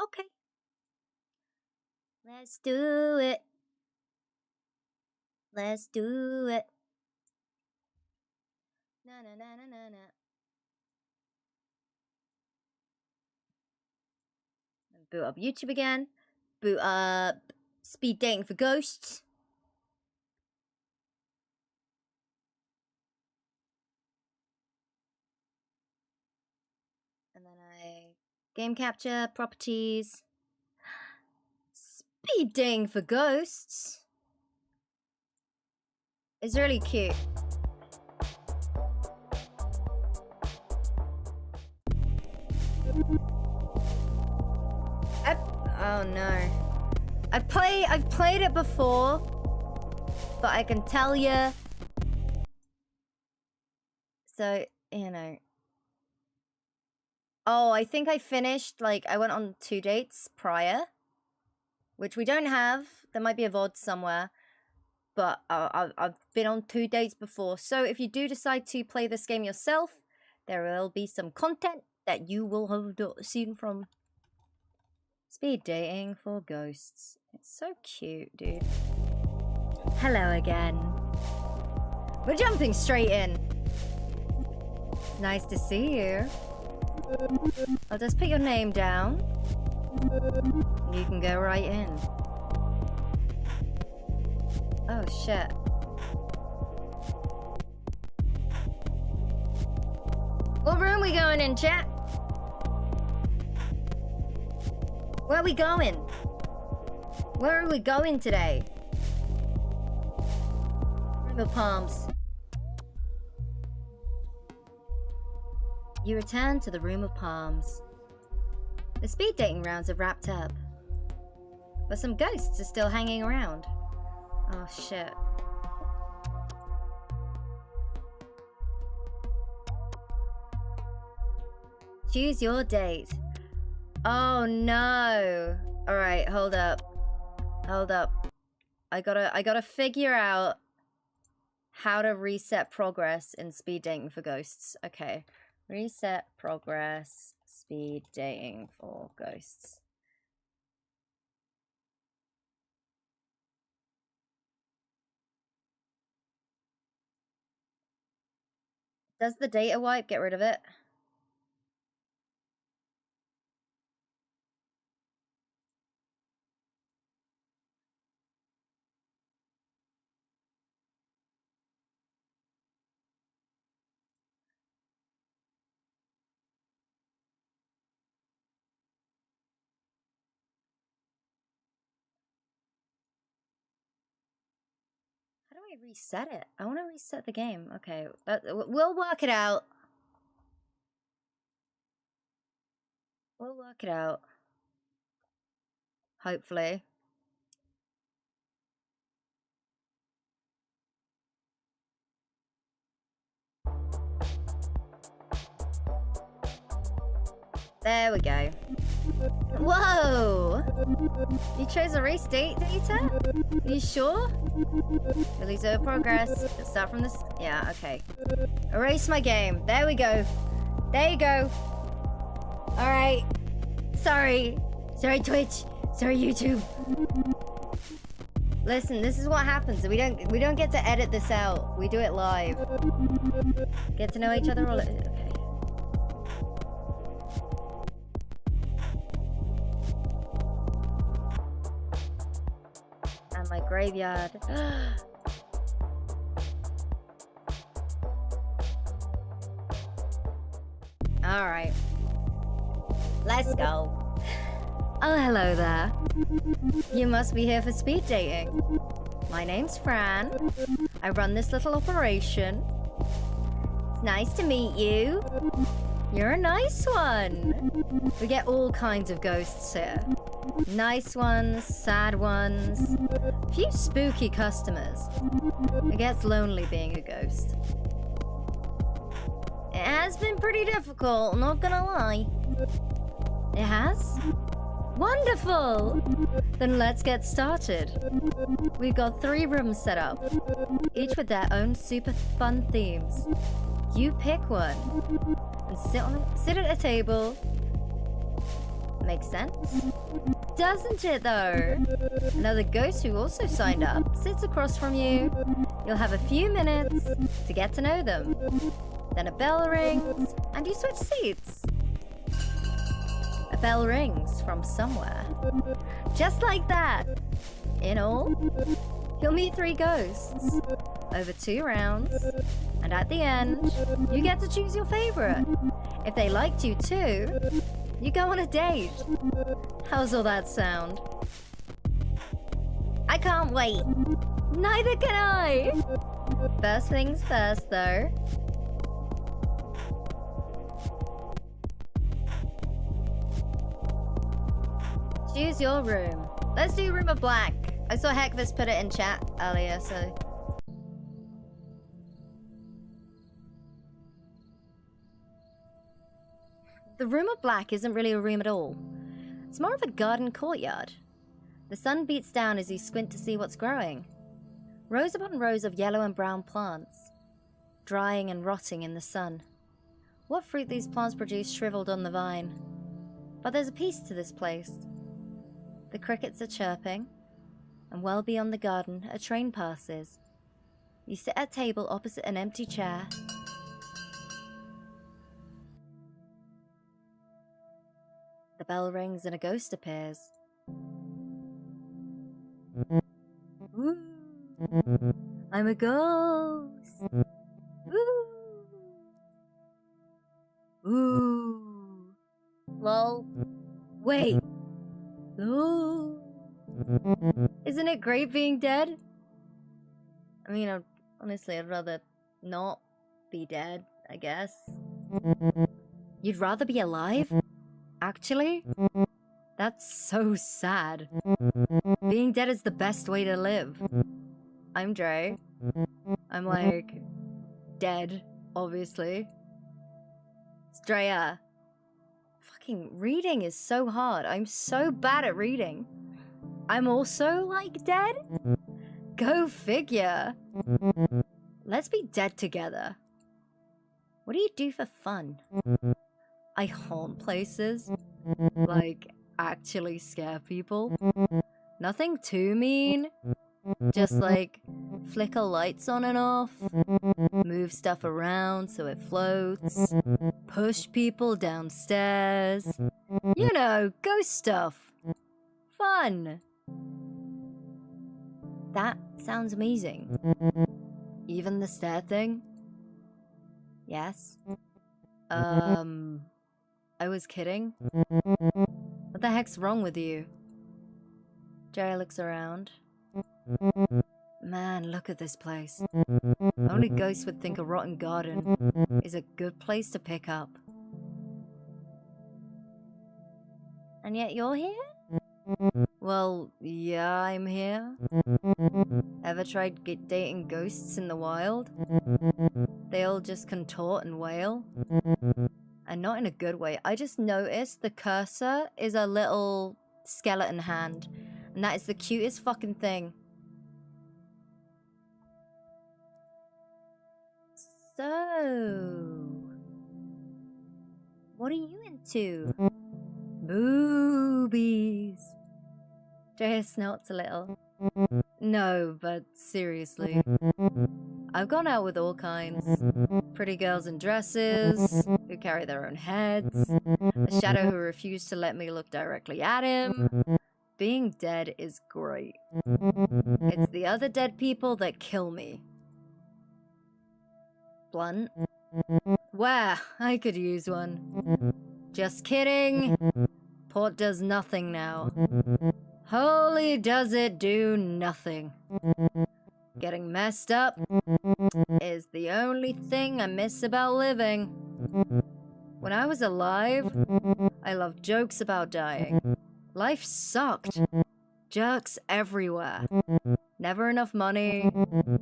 Okay. Let's do it. Let's do it. Na na na na na na. Boot up YouTube again. Boot up Speed Dating for Ghosts. And then I game capture, properties. Speed Dating for Ghosts. It's really cute. Oh no. I've played it before, but I can tell you. So, you know. Oh, I think I finished, like, I went on 2 dates prior, which we don't have. There might be a VOD somewhere, but I've been on 2 dates before. So if you do decide to play this game yourself, there will be some content that you will have seen from Speed Dating for Ghosts. It's so cute, dude. Hello again. We're jumping straight in. It's nice to see you. I'll just put your name down. You can go right in. Oh shit. What room we going in, chat? Where are we going? Where are we going today? Room of Palms. You return to the Room of Palms. The speed dating rounds have wrapped up, but some ghosts are still hanging around. Oh shit. Choose your date. Oh no. Alright, hold up. Hold up. I gotta figure out how to reset progress in Speed Dating for Ghosts. Okay. Reset progress, Speed Dating for Ghosts. Does the data wipe get rid of it? How do I reset it? I want to reset the game. Okay, we'll work it out. We'll work it out. Hopefully. There we go. Whoa! You chose a race date data? You sure? Release over progress. Let's start from this. Yeah, okay. Erase my game. There we go. There you go. Alright. Sorry. Sorry, Twitch. Sorry, YouTube. Listen, this is what happens. We don't get to edit this out. We do it live. Get to know each other all. Okay. And my graveyard. Alright. Let's go. Oh, hello there. You must be here for speed dating. My name's Fran. I run this little operation. It's nice to meet you. You're a nice one. We get all kinds of ghosts here. Nice ones, sad ones, a few spooky customers. It gets lonely being a ghost. It has been pretty difficult, not gonna lie. It has? Wonderful! Then let's get started. We've got 3 rooms set up, each with their own super fun themes. You pick one, and sit at a table, make Makes sense. Doesn't it though? Another ghost who also signed up sits across from you. You'll have a few minutes to get to know them. Then a bell rings and you switch seats. A bell rings from somewhere. Just like that. In all, you'll meet 3 ghosts over 2 rounds, and at the end, you get to choose your favorite. If they liked you too, you go on a date. How's all that sound? I can't wait. Neither can I. First things first, though. Choose your room. Let's do Room of Black. I saw Heckvis put it in chat earlier, so... The Room of Black isn't really a room at all. It's more of a garden courtyard. The sun beats down as you squint to see what's growing. Rows upon rows of yellow and brown plants, drying and rotting in the sun. What fruit these plants produce shriveled on the vine. But there's a peace to this place. The crickets are chirping, and well beyond the garden, a train passes. You sit at a table opposite an empty chair. The bell rings and a ghost appears. Ooh, I'm a ghost. Ooh. Ooh. Lol. Wait. Ooh. Isn't it great being dead? I mean, honestly, I'd rather not be dead, I guess. You'd rather be alive? Actually? That's so sad. Being dead is the best way to live. I'm Dre. I'm like, dead, obviously. It's Drea. Fucking reading is so hard. I'm so bad at reading. I'm also, like, dead? Go figure. Let's be dead together. What do you do for fun? I haunt places. Like, actually scare people. Nothing too mean. Just, like, flicker lights on and off. Move stuff around so it floats. Push people downstairs. You know, ghost stuff. Fun. That sounds amazing. Even the stair thing? Yes. I was kidding. What the heck's wrong with you? Jerry looks around. Man, look at this place. Only ghosts would think a rotten garden is a good place to pick up. And yet you're here? Well, yeah, I'm here. Ever tried dating ghosts in the wild? They all just contort and wail. And not in a good way. I just noticed the cursor is a little skeleton hand. And that is the cutest fucking thing. So... what are you into? Boobies. Drea snorts a little. No, but seriously. I've gone out with all kinds. Pretty girls in dresses, who carry their own heads, a shadow who refused to let me look directly at him. Being dead is great. It's the other dead people that kill me. Blunt? Where? I could use one. Just kidding. Port does nothing now. Holy does it do nothing. Getting messed up is the only thing I miss about living. When I was alive, I loved jokes about dying. Life sucked. Jerks everywhere. Never enough money.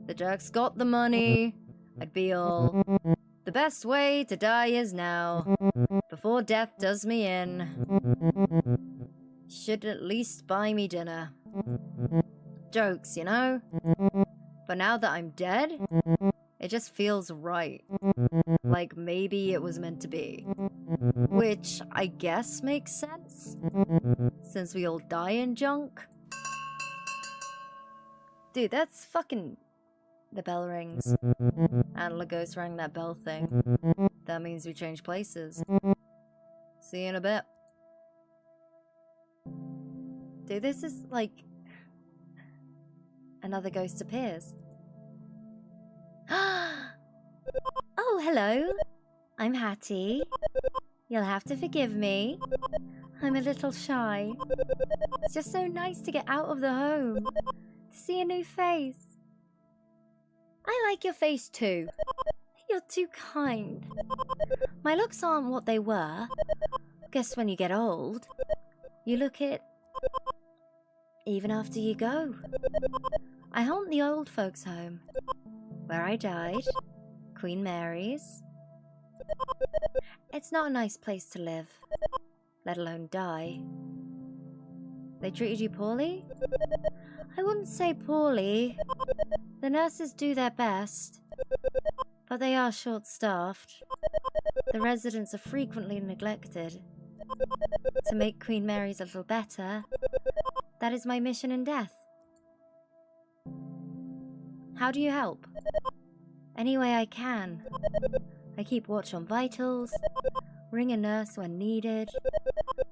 The jerks got the money. I'd be all, the best way to die is now, before death does me in. Should at least buy me dinner. Jokes, you know? But now that I'm dead, It just feels right. Like maybe it was meant to be. Which I guess makes sense, since we all die in junk. Dude, that's fucking... The bell rings. Antler Ghost rang that bell thing. That means we change places. See you in a bit. Dude, this is like... Another ghost appears. Oh, hello. I'm Hattie. You'll have to forgive me. I'm a little shy. It's just so nice to get out of the home. To see a new face. I like your face too. You're too kind. My looks aren't what they were. Guess when you get old, you look it even after you go. I haunt the old folks' home, where I died, Queen Mary's. It's not a nice place to live, let alone die. They treated you poorly? I wouldn't say poorly. The nurses do their best, but they are short-staffed. The residents are frequently neglected. To make Queen Mary's a little better, that is my mission in death. How do you help? Any way I can. I keep watch on vitals, ring a nurse when needed,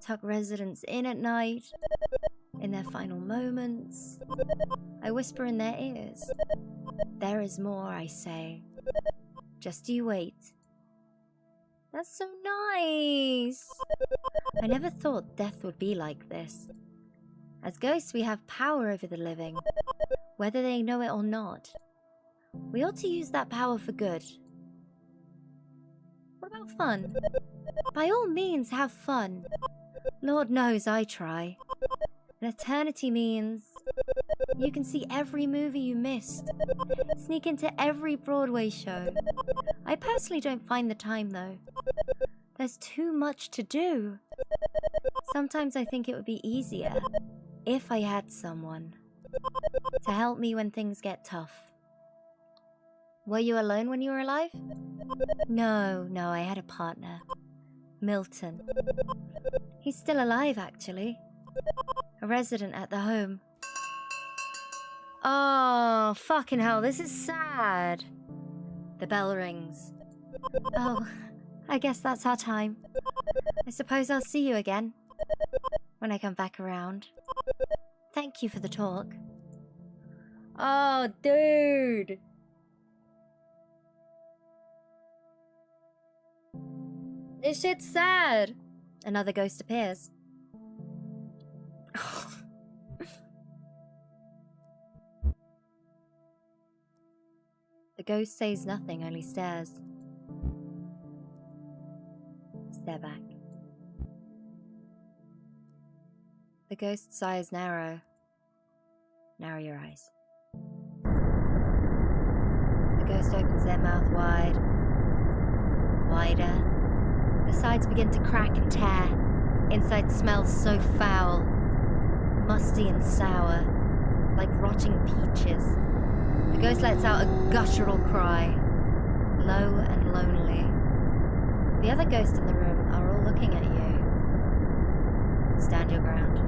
tuck residents in at night, in their final moments. I whisper in their ears. There is more, I say. Just you wait. That's so nice! I never thought death would be like this. As ghosts, we have power over the living, whether they know it or not. We ought to use that power for good. What about fun? By all means, have fun. Lord knows I try. An eternity means you can see every movie you missed, sneak into every Broadway show. I personally don't find the time, though. There's too much to do. Sometimes I think it would be easier if I had someone to help me when things get tough. Were you alone when you were alive? No, I had a partner. Milton. He's still alive, actually. A resident at the home. Oh, fucking hell, this is sad. The bell rings. Oh, I guess that's our time. I suppose I'll see you again when I come back around. Thank you for the talk. Oh, dude. This shit's sad. Another ghost appears. The ghost says nothing, only stares. Stare back. The ghost's eyes narrow. Narrow your eyes. The ghost opens their mouth wide. Wider. The sides begin to crack and tear. Inside smells so foul. Musty and sour. Like rotting peaches. The ghost lets out a guttural cry. Low and lonely. The other ghosts in the room are all looking at you. Stand your ground.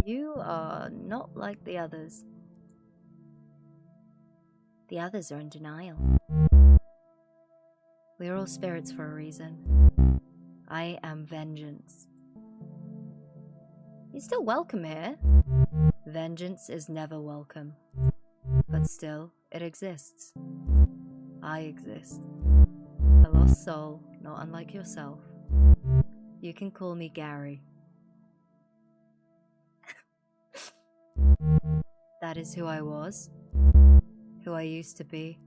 You are not like the others. The others are in denial. We are all spirits for a reason. I am vengeance. You're still welcome here. Vengeance is never welcome. But still, it exists. I exist. A lost soul, not unlike yourself. You can call me Gary. That is who I was. Who I used to be.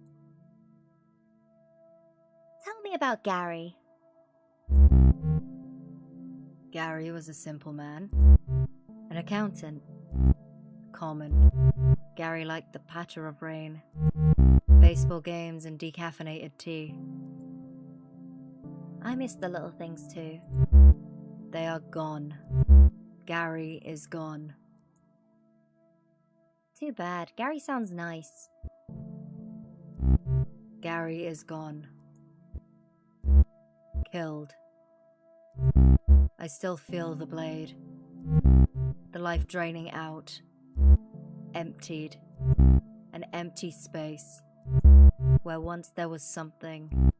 Tell me about Gary. Gary was a simple man. An accountant. Common. Gary liked the patter of rain. Baseball games and decaffeinated tea. I miss the little things too. They are gone. Gary is gone. Too bad. Gary sounds nice. Gary is gone. Killed. I still feel the blade. The life draining out. Emptied. An empty space. Where once there was something.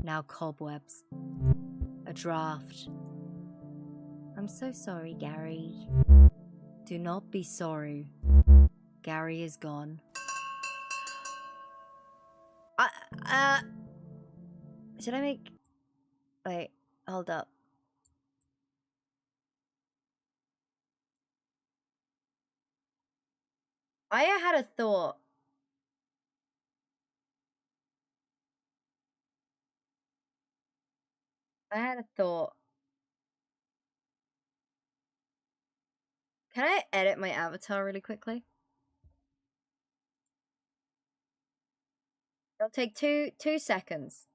Now cobwebs. A draft. I'm so sorry, Gary. Do not be sorry. Gary is gone. Should I make... Wait, hold up. I had a thought. Can I edit my avatar really quickly? It'll take two seconds.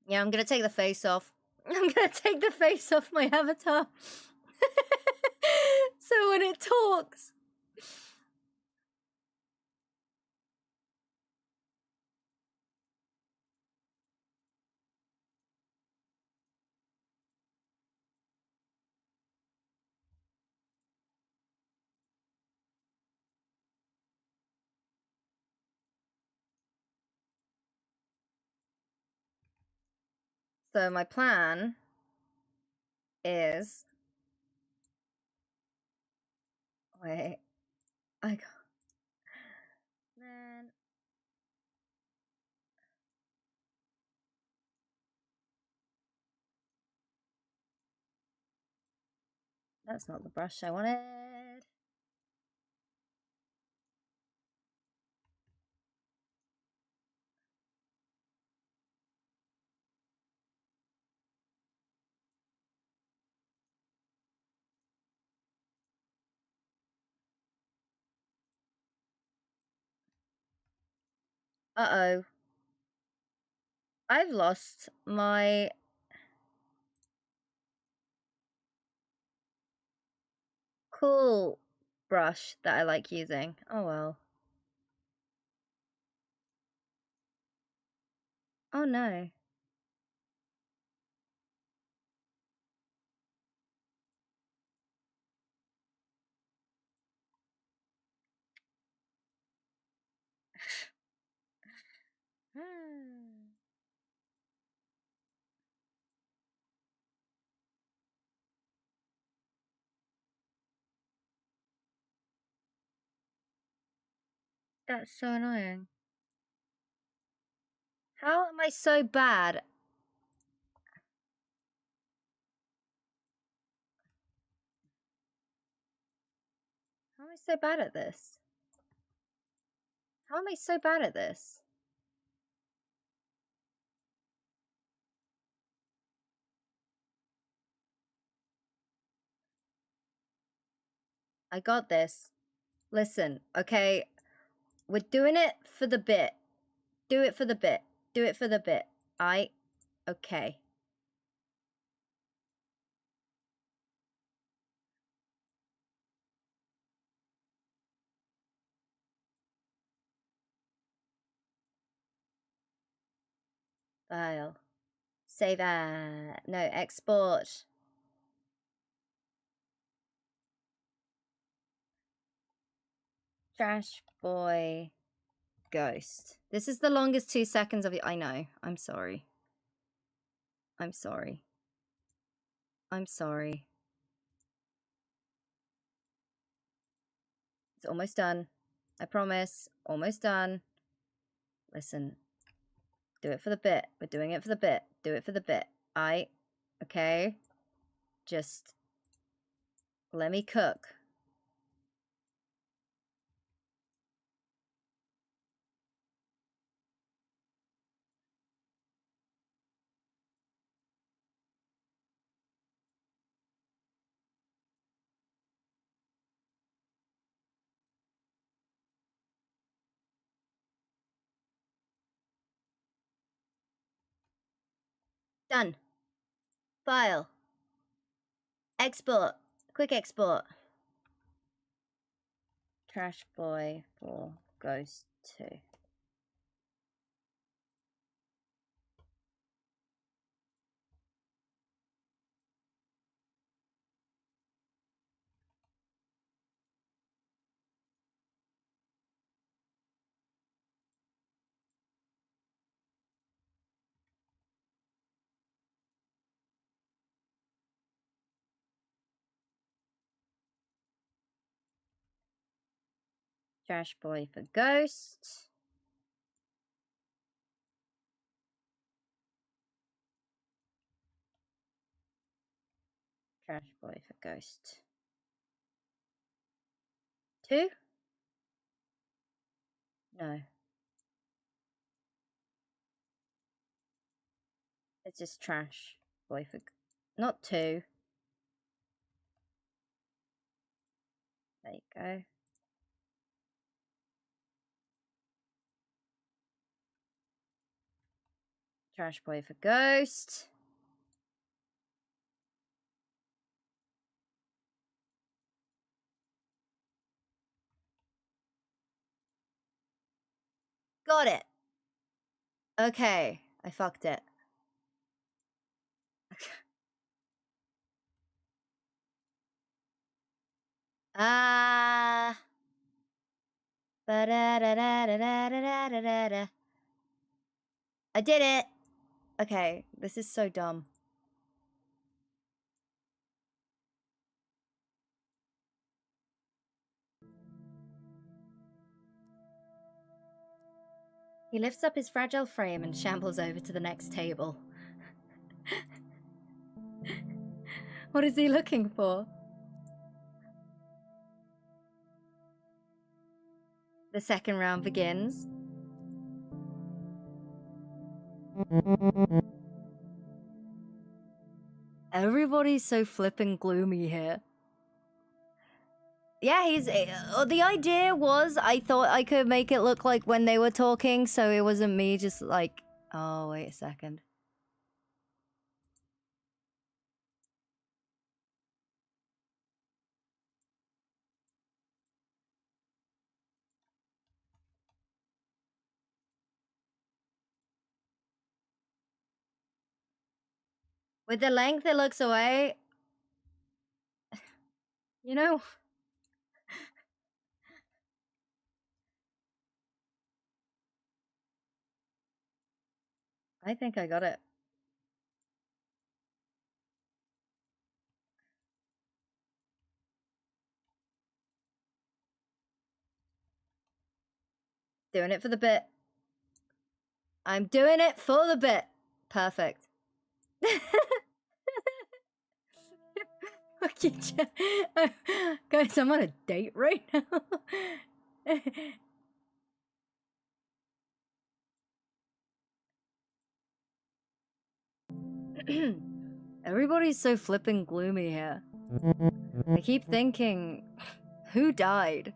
Yeah, I'm gonna take the face off. I'm gonna take the face off my avatar. So when it talks. So my plan is... Wait. I got... Man. That's not the brush I wanted. Uh-oh. I've lost my... cool brush that I like using. Oh well. Oh no. That's so annoying. How am I so bad? How am I so bad at this? How am I so bad at this? I got this. Listen, okay? We're doing it for the bit. Do it for the bit. Do it for the bit. Okay. File. Save as. No, export. Trash boy ghost. This is the longest 2 seconds of it. I know. I'm sorry. I'm sorry. I'm sorry. It's almost done. I promise. Almost done. Listen. Do it for the bit. We're doing it for the bit. Do it for the bit. Okay. Just let me cook. Done. File. Export. Quick export. Trash Boy for Ghost 2. Trash Boy for Ghost. Trash Boy for Ghost 2? No. It's just Trash Boy for... Not 2. There you go. Trash Boy for Ghost. Got it. Okay, I fucked it. Ah. Ba-da-da-da-da-da-da-da-da-da. I did it. Okay, this is so dumb. He lifts up his fragile frame and shambles over to the next table. What is he looking for? The second round begins. Everybody's so flippin' gloomy here. Yeah, he's... the idea was I thought I could make it look like when they were talking, so it wasn't me just like... Oh, wait a second. With the length it looks away... You know... I think I got it. Doing it for the bit. I'm doing it for the bit. Perfect. Fuck you, guys, I'm on a date right now. Everybody's so flippin' gloomy here. I keep thinking, who died?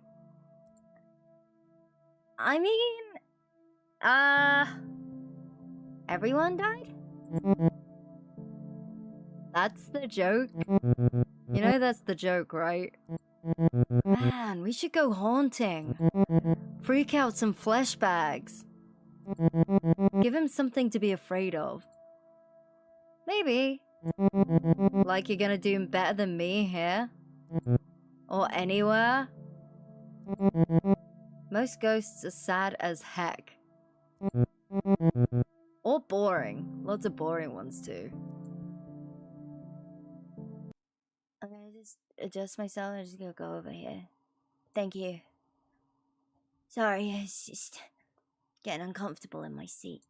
I mean, everyone died? That's the joke? You know that's the joke, right? Man, we should go haunting. Freak out some flesh bags. Give him something to be afraid of. Maybe. Like you're gonna do better than me here? Or anywhere? Most ghosts are sad as heck. Or boring. Lots of boring ones too. I'm gonna just adjust myself and I'm just gonna go over here. Thank you. Sorry, it's just getting uncomfortable in my seat.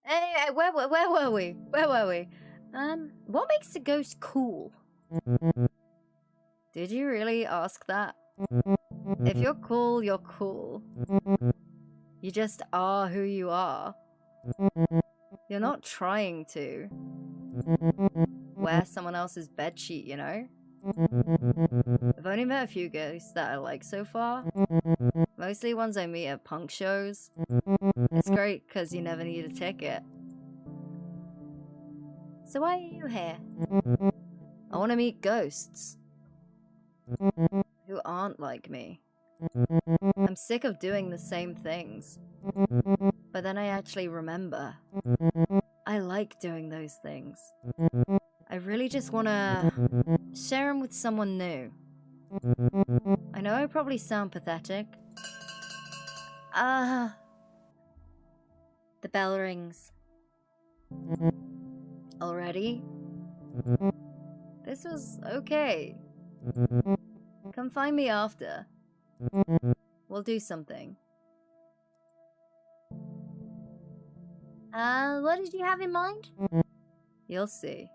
Hey, where were we? Where were we? What makes a ghost cool? Did you really ask that? If you're cool, you're cool. You just are who you are. You're not trying to wear someone else's bedsheet, you know? I've only met a few ghosts that I like so far. Mostly ones I meet at punk shows. It's great because you never need a ticket. So why are you here? I want to meet ghosts. Who aren't like me. I'm sick of doing the same things. But then I actually remember. I like doing those things. I really just want to share them with someone new. I know I probably sound pathetic. The bell rings. Already? This was okay. Come find me after. We'll do something. What did you have in mind? You'll see.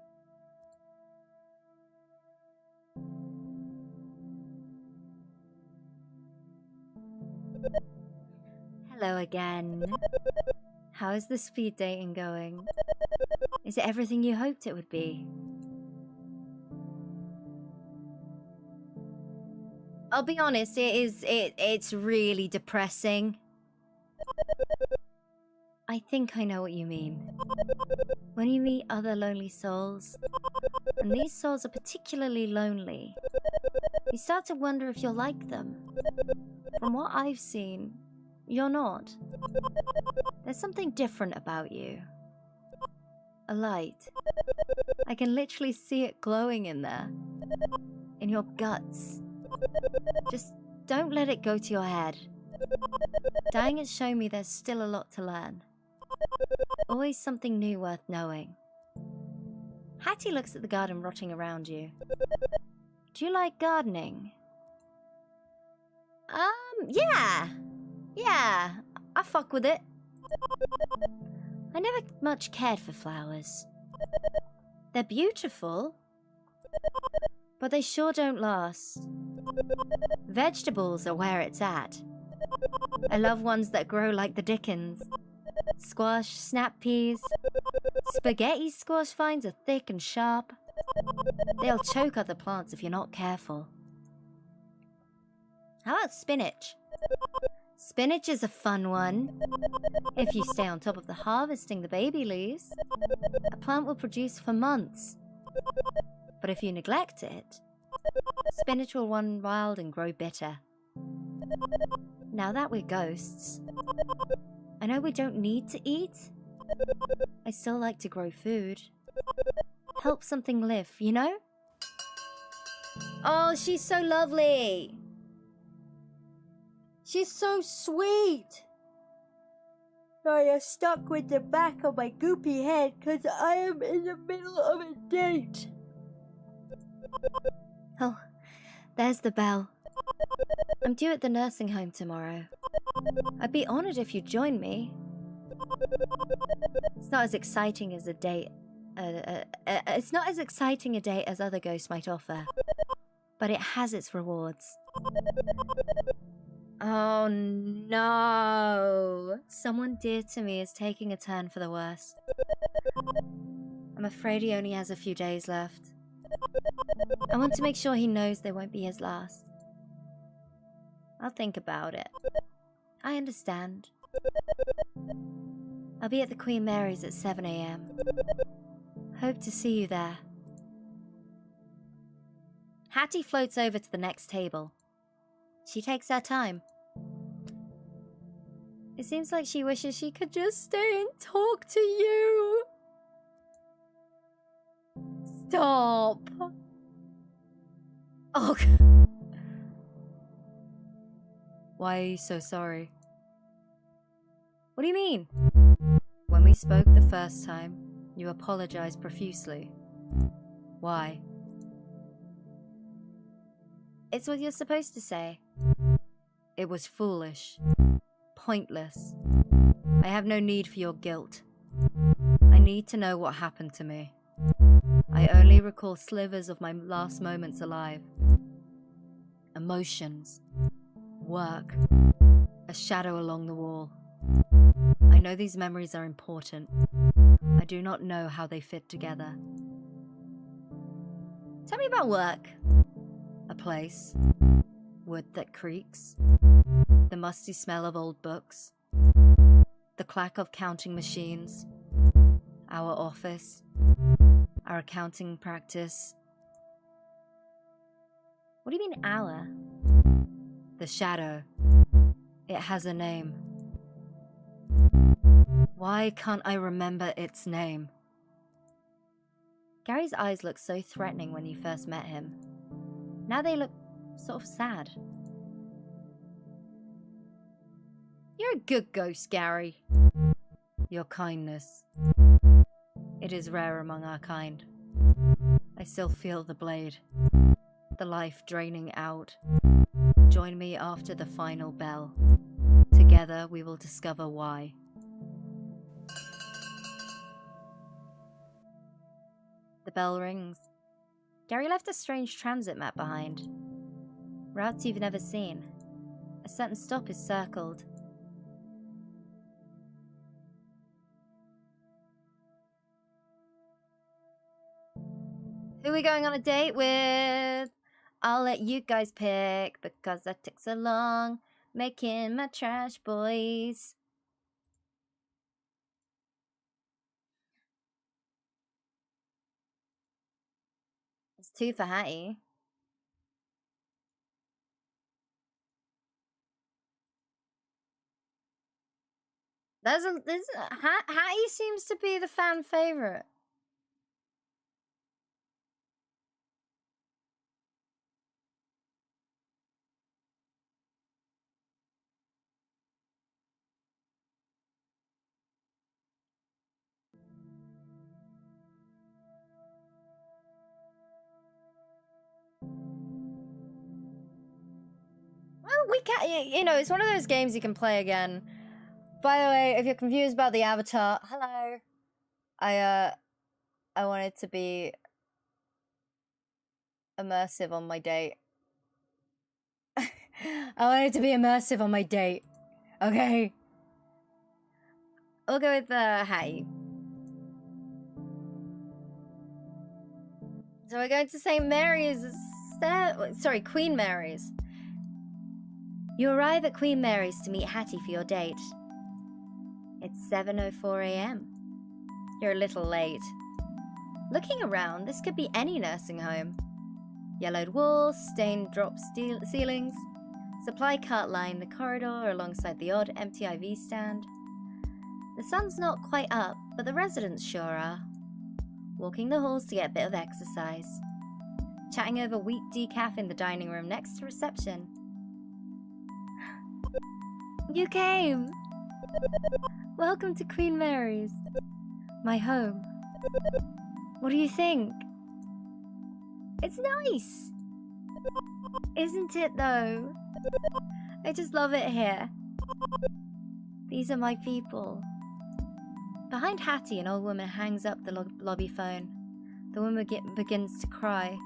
Hello again. How is the speed dating going? Is it everything you hoped it would be? I'll be honest, it's really depressing. I think I know what you mean. When you meet other lonely souls, and these souls are particularly lonely, you start to wonder if you're like them. From what I've seen, you're not. There's something different about you. A light. I can literally see it glowing in there. In your guts. Just don't let it go to your head. Dying has shown me there's still a lot to learn. Always something new worth knowing. Hattie looks at the garden rotting around you. Do you like gardening? Yeah, I fuck with it. I never much cared for flowers. They're beautiful, but they sure don't last. Vegetables are where it's at. I love ones that grow like the dickens. Squash, snap peas. Spaghetti squash vines are thick and sharp. They'll choke other plants if you're not careful. How about spinach? Spinach is a fun one. If you stay on top of the harvesting the baby leaves, a plant will produce for months. But if you neglect it, spinach will run wild and grow bitter. Now that we're ghosts, I know we don't need to eat. I still like to grow food. Help something live, you know? Oh, she's so lovely. She's so sweet. Sorry, I'm stuck with the back of my goopy head because I am in the middle of a date. Oh, there's the bell. I'm due at the nursing home tomorrow. I'd be honored if you'd join me. It's not as exciting as a date. It's not as exciting a date as other ghosts might offer, but it has its rewards. Oh no! Someone dear to me is taking a turn for the worse. I'm afraid he only has a few days left. I want to make sure he knows they won't be his last. I'll think about it. I understand. I'll be at the Queen Mary's at 7 AM. Hope to see you there. Hattie floats over to the next table. She takes her time. It seems like she wishes she could just stay and talk to you. Stop. Oh. Why are you so sorry? What do you mean? When we spoke the first time, you apologized profusely. Why? It's what you're supposed to say. It was foolish. Pointless. I have no need for your guilt. I need to know what happened to me. I only recall slivers of my last moments alive. Emotions. Work. A shadow along the wall. I know these memories are important. I do not know how they fit together. Tell me about work. A place. Wood that creaks. The musty smell of old books. The clack of counting machines. Our office. Our accounting practice. What do you mean, our? The shadow. It has a name. Why can't I remember its name? Gary's eyes looked so threatening when you first met him. Now they look sort of sad. You're a good ghost, Gary. Your kindness. It is rare among our kind. I still feel the blade. The life draining out. Join me after the final bell. Together we will discover why. The bell rings. Gary left a strange transit map behind. Routes you've never seen. A certain stop is circled. Who are we going on a date with? I'll let you guys pick because I took so long making my trash boys. It's 2 for Hattie. Hattie seems to be the fan favorite. Well, we can, you know, it's one of those games you can play again. By the way, if you're confused about the avatar, hello. I wanted to be immersive on my date. I wanted to be immersive on my date. Okay. We'll go with Hattie. So we're going to St. Mary's. Sorry, Queen Mary's. You arrive at Queen Mary's to meet Hattie for your date. It's 7:04 a.m. You're a little late. Looking around, this could be any nursing home. Yellowed walls, stained drop ceilings, supply cart line the corridor alongside the odd empty IV stand. The sun's not quite up, but the residents sure are. Walking the halls to get a bit of exercise. Chatting over wheat decaf in the dining room next to reception. You came! Welcome to Queen Mary's. My home. What do you think? It's nice! Isn't it though? I just love it here. These are my people. Behind Hattie, an old woman hangs up the lobby phone. The woman begins to cry.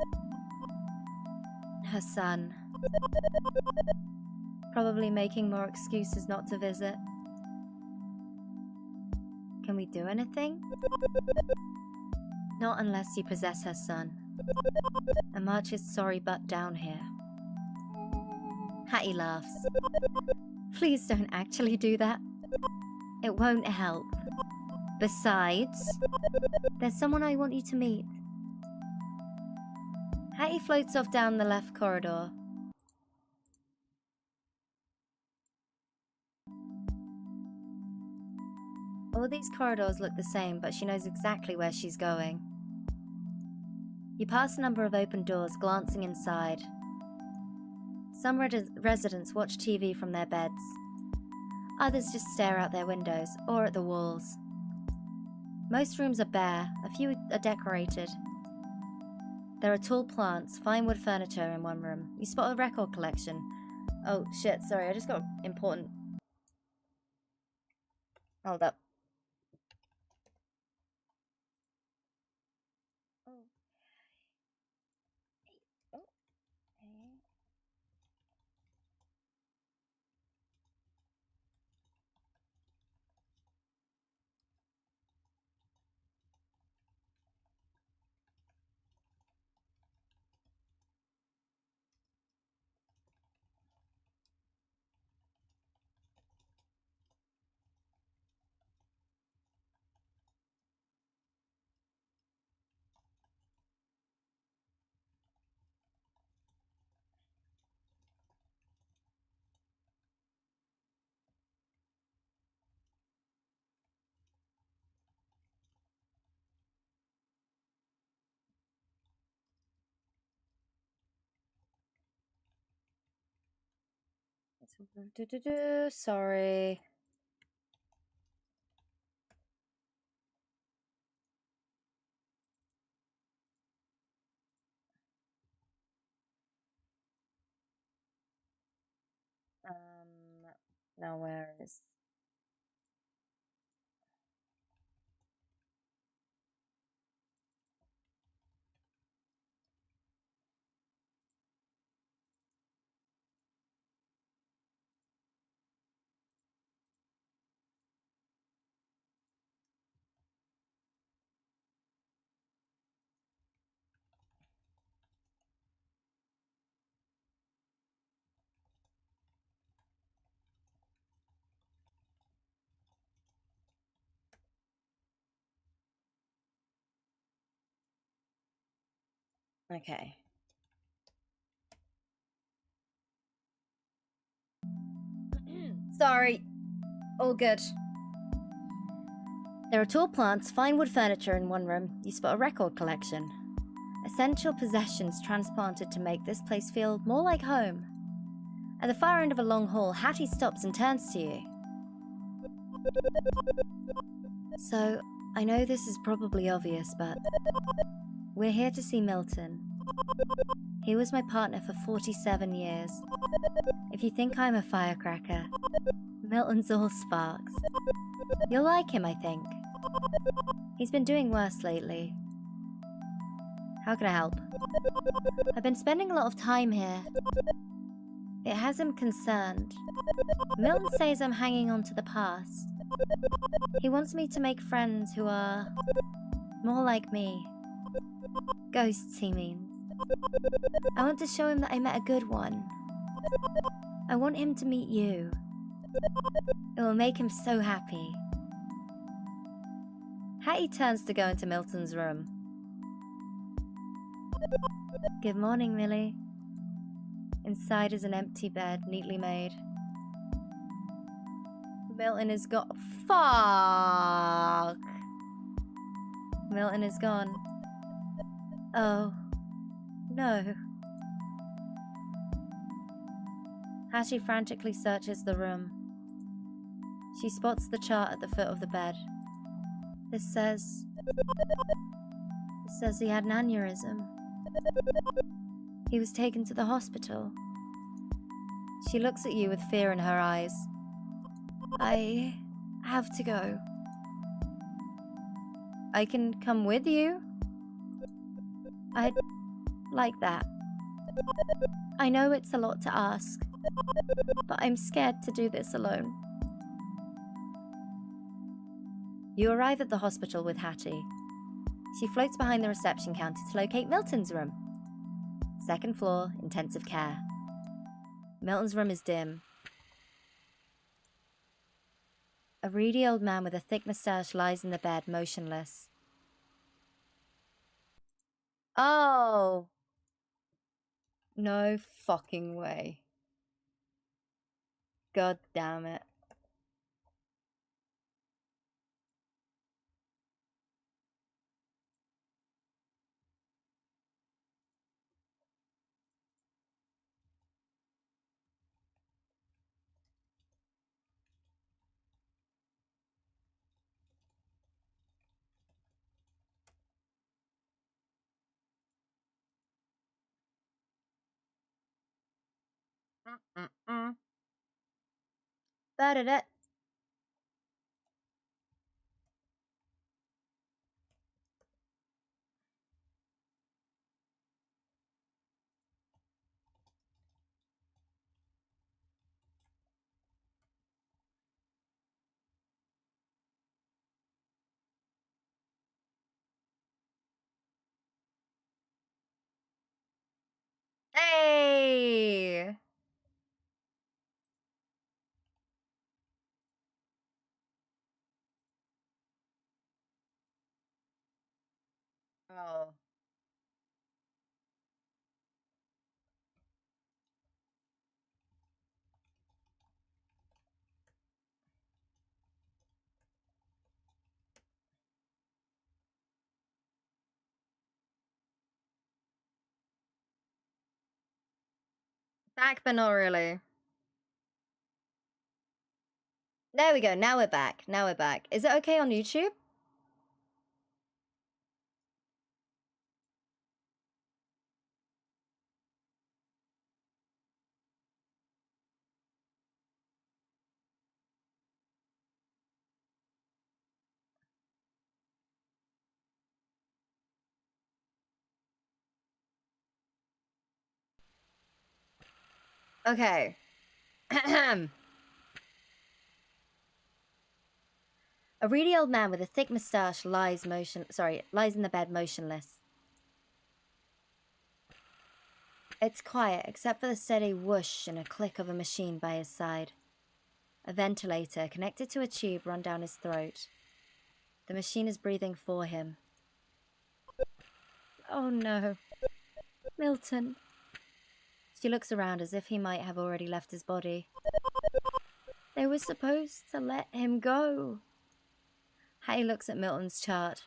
Her son. Probably making more excuses not to visit. Can we do anything? Not unless you possess her son. And march his sorry butt down here. Hattie laughs. Please don't actually do that. It won't help. Besides, there's someone I want you to meet. Hattie floats off down the left corridor. All these corridors look the same, but she knows exactly where she's going. You pass a number of open doors, glancing inside. Some residents watch TV from their beds. Others just stare out their windows or at the walls. Most rooms are bare, a few are decorated. There are tall plants, fine wood furniture in one room. You spot a record collection. Oh shit, sorry, I just got important. Hold up. Sorry. Now where is... Okay. Sorry. All good. There are tall plants, fine wood furniture in one room. You spot a record collection. Essential possessions transplanted to make this place feel more like home. At the far end of a long hall, Hattie stops and turns to you. So, I know this is probably obvious, but we're here to see Milton. He was my partner for 47 years. If you think I'm a firecracker, Milton's all sparks. You'll like him, I think. He's been doing worse lately. How can I help? I've been spending a lot of time here. It has him concerned. Milton says I'm hanging on to the past. He wants me to make friends who are more like me. Ghosts, he means. I want to show him that I met a good one. I want him to meet you. It will make him so happy. Hattie turns to go into Milton's room. Good morning, Millie. Inside is an empty bed, neatly made. Milton is gone. Fuck! Milton is gone. Oh. No. Hattie frantically searches the room. She spots the chart at the foot of the bed. It says he had an aneurysm. He was taken to the hospital. She looks at you with fear in her eyes. I have to go. I can come with you? I'd like that. I know it's a lot to ask, but I'm scared to do this alone. You arrive at the hospital with Hattie. She floats behind the reception counter to locate Milton's room. Second floor, intensive care. Milton's room is dim. A reedy old man with a thick moustache lies in the bed, motionless. Oh! No fucking way. God damn it. Da-da-da. Hey! Oh. Back, but not really. There we go. Now we're back. Now we're back. Is it okay on YouTube? Okay. A really old man with a thick moustache lies in the bed motionless. It's quiet, except for the steady whoosh and a click of a machine by his side. A ventilator connected to a tube run down his throat. The machine is breathing for him. Oh no. Milton. She looks around as if he might have already left his body. They were supposed to let him go. Hattie looks at Milton's chart.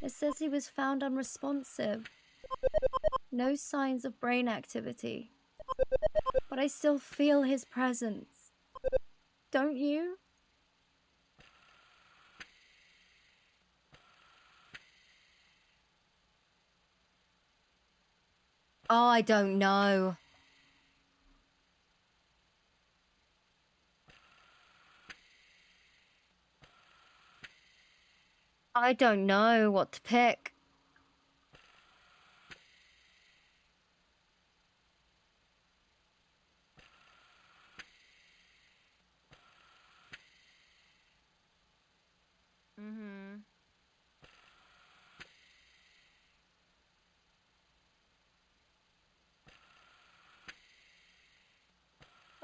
It says he was found unresponsive. No signs of brain activity. But I still feel his presence. Don't you? Oh, I don't know. I don't know what to pick.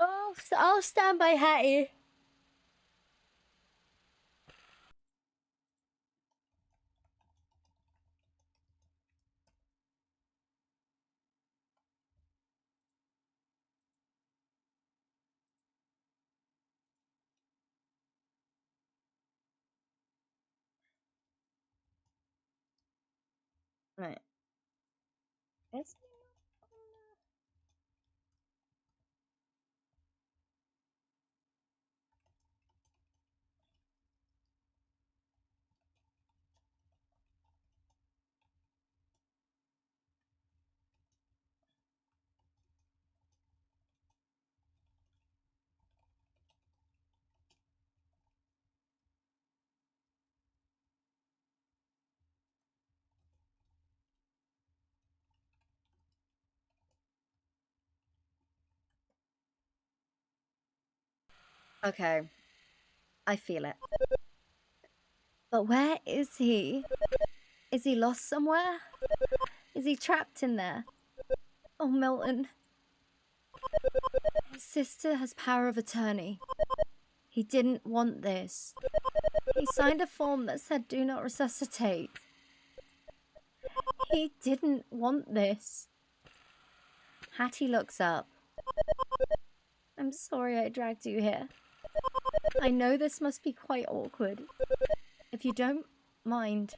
Oh, I'll stand by Hattie. Right. It's... Okay. I feel it. But where is he? Is he lost somewhere? Is he trapped in there? Oh, Milton. His sister has power of attorney. He didn't want this. He signed a form that said do not resuscitate. He didn't want this. Hattie looks up. I'm sorry I dragged you here. I know this must be quite awkward. If you don't mind,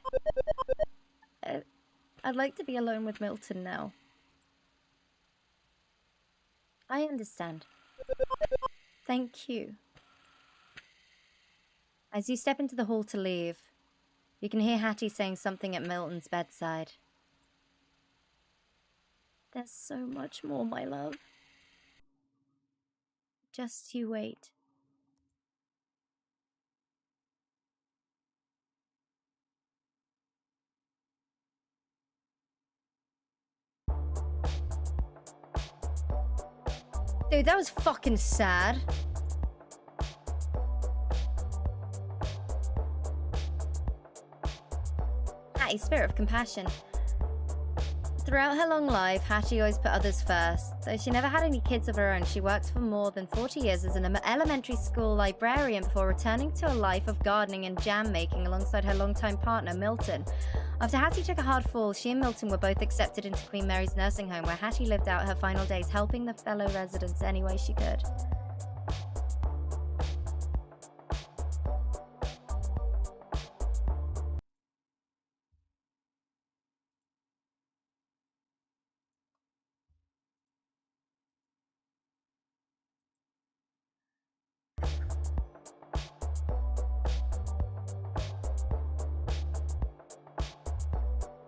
I'd like to be alone with Milton now. I understand. Thank you. As you step into the hall to leave, you can hear Hattie saying something at Milton's bedside. There's so much more, my love. Just you wait. Dude, that was fucking sad. Hattie, spirit of compassion. Throughout her long life, Hattie always put others first. Though she never had any kids of her own, she worked for more than 40 years as an elementary school librarian before returning to a life of gardening and jam making alongside her longtime partner, Milton. After Hattie took a hard fall, she and Milton were both accepted into Queen Mary's nursing home, where Hattie lived out her final days helping the fellow residents any way she could.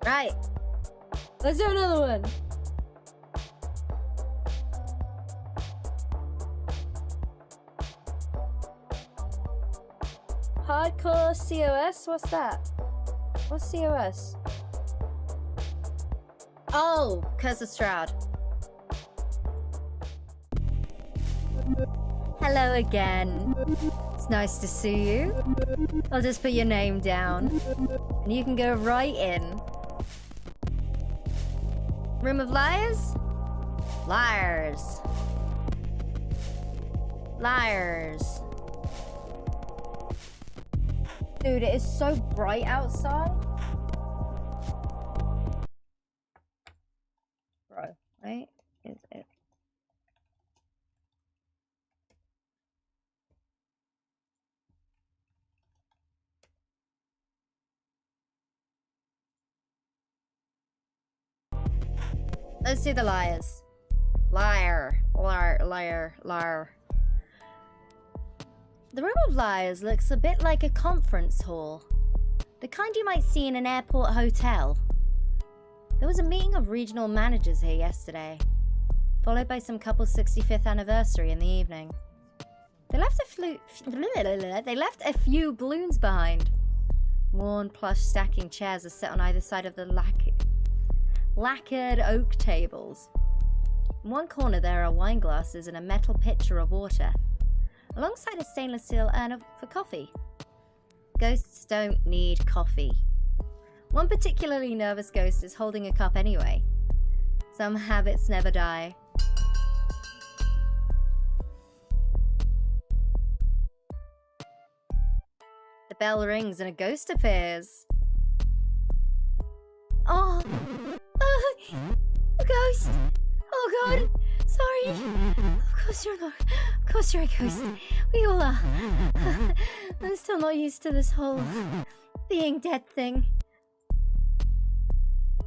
Right. Let's do another one. Hardcore COS? What's that? What's COS? Oh, Curse of Strahd. Hello again. It's nice to see you. I'll just put your name down. And you can go right in. Room of Liars? Liars. Liars. Dude, it is so bright outside. Bro, right? Is it? Let's do the liars. Liar. Liar, liar, liar. The Room of Liars looks a bit like a conference hall. The kind you might see in an airport hotel. There was a meeting of regional managers here yesterday, followed by some couple's 65th anniversary in the evening. They left a few balloons behind. Worn plush stacking chairs are set on either side of the lacquered oak tables. In one corner there are wine glasses and a metal pitcher of water, alongside a stainless steel urn for coffee. Ghosts don't need coffee. One particularly nervous ghost is holding a cup anyway. Some habits never die. The bell rings and a ghost appears. Oh! A ghost! Oh god! Sorry! Of course you're not. Of course you're a ghost. We all are. I'm still not used to this whole being dead thing.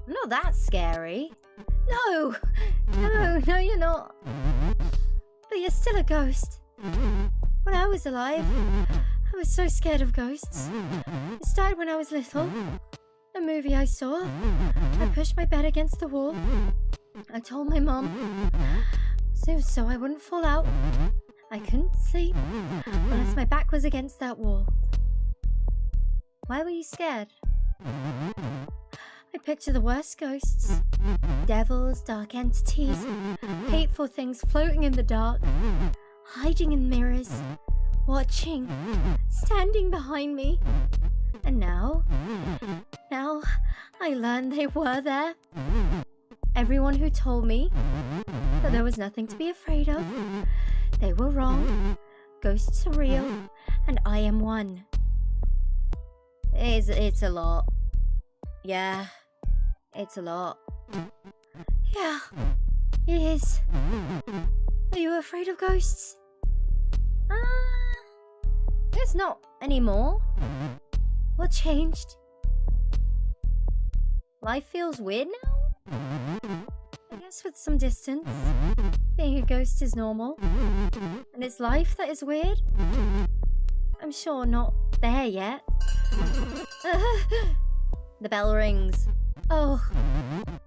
I'm not that scary. No! No, you're not. But you're still a ghost. When I was alive, I was so scared of ghosts. It started when I was little. A movie I saw. I pushed my bed against the wall. I told my mom. So I wouldn't fall out. I couldn't sleep unless my back was against that wall. Why were you scared? I picture the worst ghosts. Devils, dark entities, hateful things floating in the dark, hiding in mirrors, watching, standing behind me. And now I learned they were there. Everyone who told me that there was nothing to be afraid of, they were wrong. Ghosts are real, and I am one. It's a lot. Yeah, it's a lot. Yeah, it is. Are you afraid of ghosts? Guess not anymore. What changed? Life feels weird now? I guess with some distance. Being a ghost is normal. And it's life that is weird? I'm sure not there yet. The bell rings. Oh,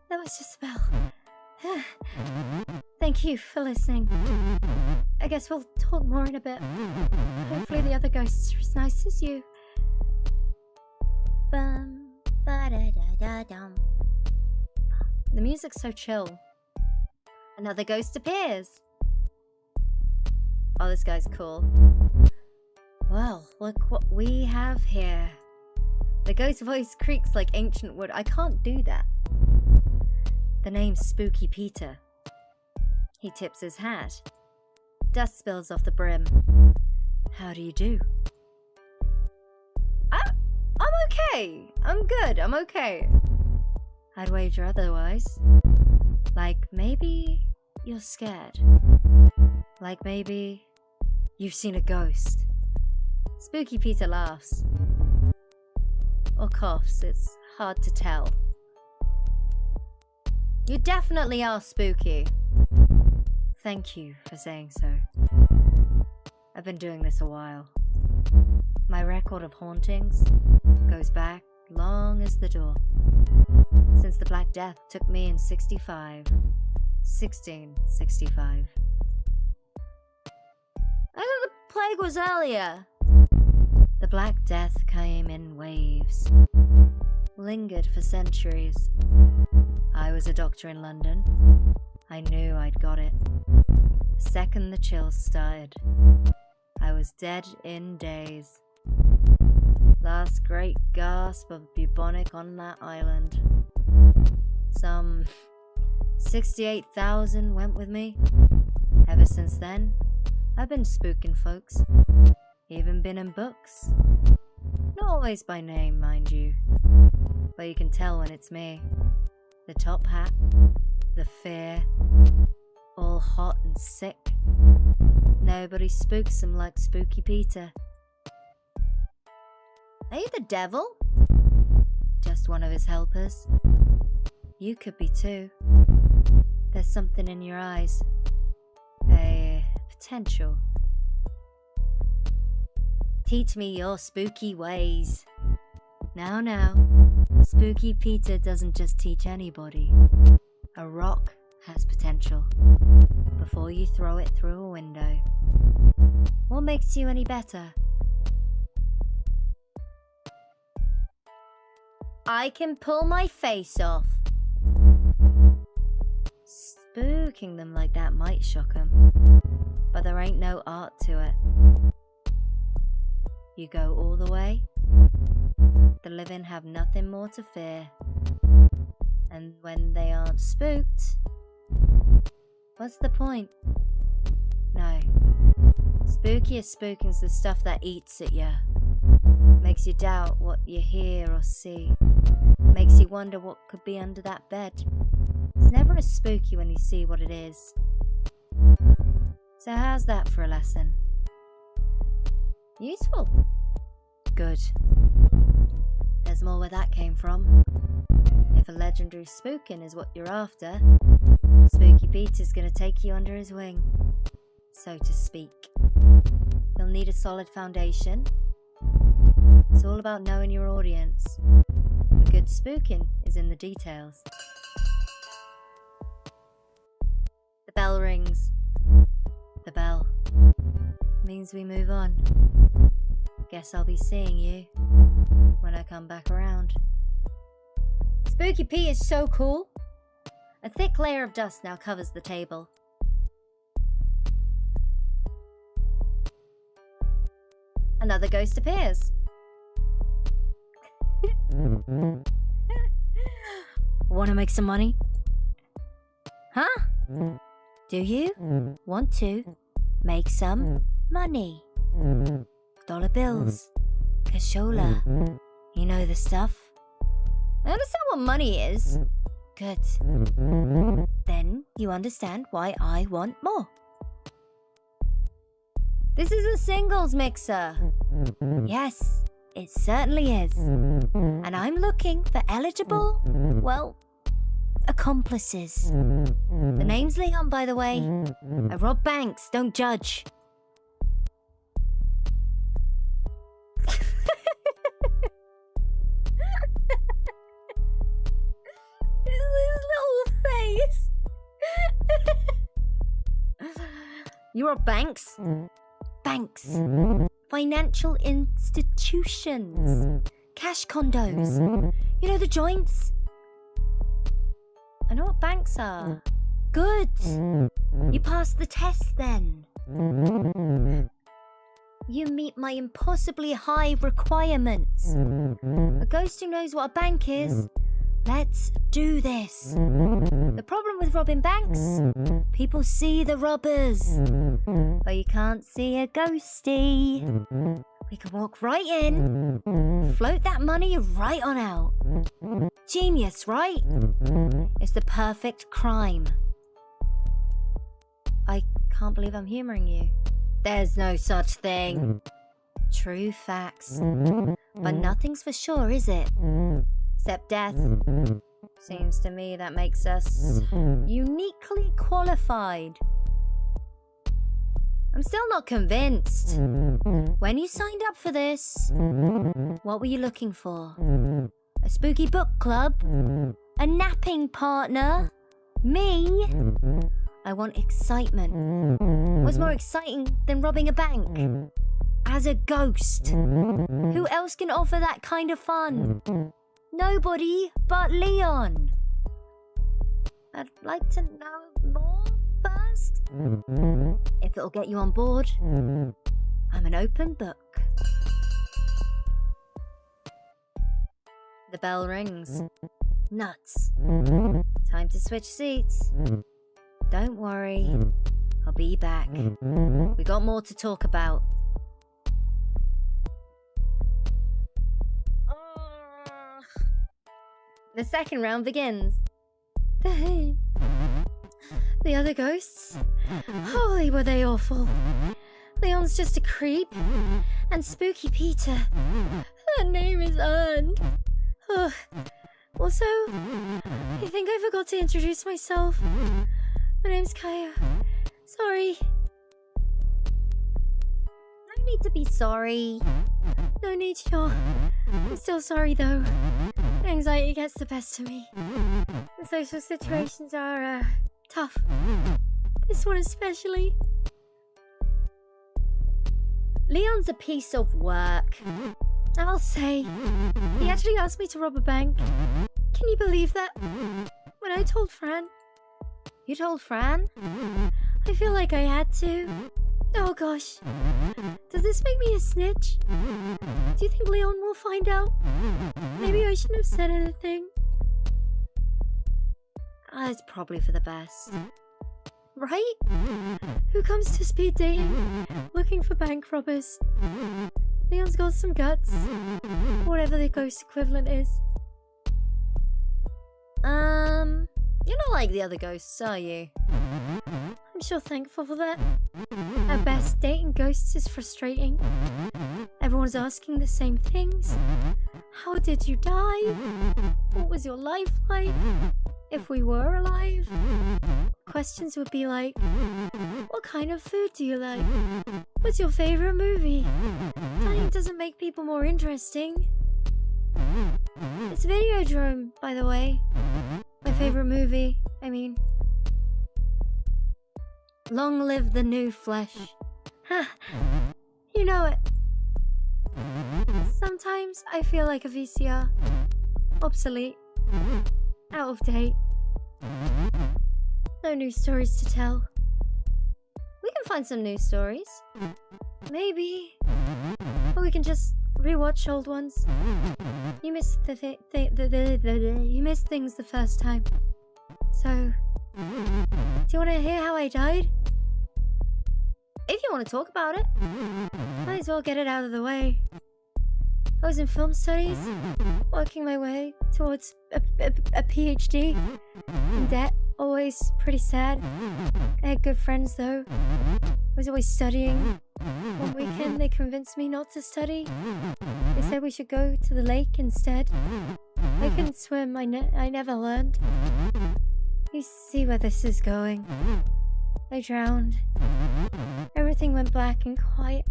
that was just a bell. Thank you for listening. I guess we'll talk more in a bit. Hopefully the other ghosts are as nice as you. Bum, ba-da-da-da-dum. The music's so chill. Another ghost appears. Oh, this guy's cool. Well, look what we have here. The ghost voice creaks like ancient wood. I can't do that. The name's Spooky Peter. He tips his hat. Dust spills off the brim. How do you do? I'm okay. I'm good. I'm okay. I'd wager otherwise. Like maybe you're scared. Like maybe you've seen a ghost. Spooky Peter laughs. Or coughs. It's hard to tell. You definitely are spooky. Thank you for saying so. I've been doing this a while. My record of hauntings goes back long as the door. Since the Black Death took me in 1665. I thought the plague was earlier. The Black Death came in waves. Lingered for centuries. I was a doctor in London. I knew I'd got it. The second the chills started, I was dead in days. Last great gasp of bubonic on that island. Some 68,000 went with me. Ever since then, I've been spooking folks. Even been in books. Not always by name, mind you. But you can tell when it's me. The top hat, the fear, all hot and sick. Nobody spooks him like Spooky Peter. Are you the devil? Just one of his helpers. You could be too. There's something in your eyes. A potential. Teach me your spooky ways. Now, Spooky Peter doesn't just teach anybody. A rock has potential. Before you throw it through a window. What makes you any better? I can pull my face off. Spooking them like that might shock them. But there ain't no art to it. You go all the way. The living have nothing more to fear. And when they aren't spooked, what's the point? No. Spookiest spooking's the stuff that eats at you. Makes you doubt what you hear or see. Makes you wonder what could be under that bed. It's never as spooky when you see what it is. So how's that for a lesson? Useful. Good. There's more where that came from. If a legendary spooking is what you're after, Spooky Peter's gonna take you under his wing, so to speak. You'll need a solid foundation. It's all about knowing your audience. A good spooking is in the details. The bell rings. The bell means we move on. Guess I'll be seeing you when I come back around. Spooky Pete is so cool. A thick layer of dust now covers the table. Another ghost appears. Want to make some money? Huh? Do you want to make some money? Dollar bills, cashola, you know the stuff. I understand what money is. Good. Then you understand why I want more. This is a singles mixer. Yes, it certainly is. And I'm looking for eligible, well, accomplices. The name's Leon, by the way. I rob banks, don't judge. His little face. You rob banks? Banks. Financial institutions. Cash condos. You know the joints? I know what banks are. Good. You passed the test then. You meet my impossibly high requirements. A ghost who knows what a bank is. Let's do this. The problem with robbing banks, people see the robbers, but you can't see a ghostie. We can walk right in, float that money right on out. Genius, right? It's the perfect crime. I can't believe I'm humouring you. There's no such thing. True facts. But nothing's for sure, is it? Except death. Seems to me that makes us uniquely qualified. I'm still not convinced. When you signed up for this, what were you looking for? A spooky book club? A napping partner? Me? I want excitement. What's more exciting than robbing a bank? As a ghost. Who else can offer that kind of fun? Nobody but Leon. I'd like to know more first. If it'll get you on board, I'm an open book. The bell rings. Nuts. Time to switch seats. Don't worry, I'll be back. We got more to talk about. The second round begins. The other ghosts? Holy, were they awful. Leon's just a creep. And Spooky Peter. Her name is earned. Ugh. Also, I think I forgot to introduce myself. My name's Kaya. Sorry. No need to be sorry. No need, sure. I'm still sorry though. Anxiety gets the best of me. And social situations are, tough. This one especially. Leon's a piece of work. I'll say. He actually asked me to rob a bank. Can you believe that? When I told Fran. You told Fran? I feel like I had to. Oh gosh. Does this make me a snitch? Do you think Leon will find out? Maybe I shouldn't have said anything. It's probably for the best. Right? Who comes to speed dating looking for bank robbers? Leon's got some guts. Whatever the ghost equivalent is. You're not like the other ghosts, are you? I'm sure thankful for that. At best, dating ghosts is frustrating. Everyone's asking the same things. How did you die? What was your life like? If we were alive? Questions would be like, what kind of food do you like? What's your favorite movie? Dying doesn't make people more interesting. It's Videodrome, by the way. My favorite movie, I mean. Long live the new flesh. Ha! You know it. Sometimes I feel like a VCR. Obsolete. Out of date. No new stories to tell. We can find some new stories. Maybe. Or we can just rewatch old ones. You missed you missed things the first time. So, do you want to hear how I died? If you want to talk about it, might as well get it out of the way. I was in film studies, working my way towards a PhD. In debt, always pretty sad. I had good friends though. I was always studying. One weekend they convinced me not to study. They said we should go to the lake instead. I couldn't swim, I never learned. You see where this is going. I drowned. Everything went black and quiet.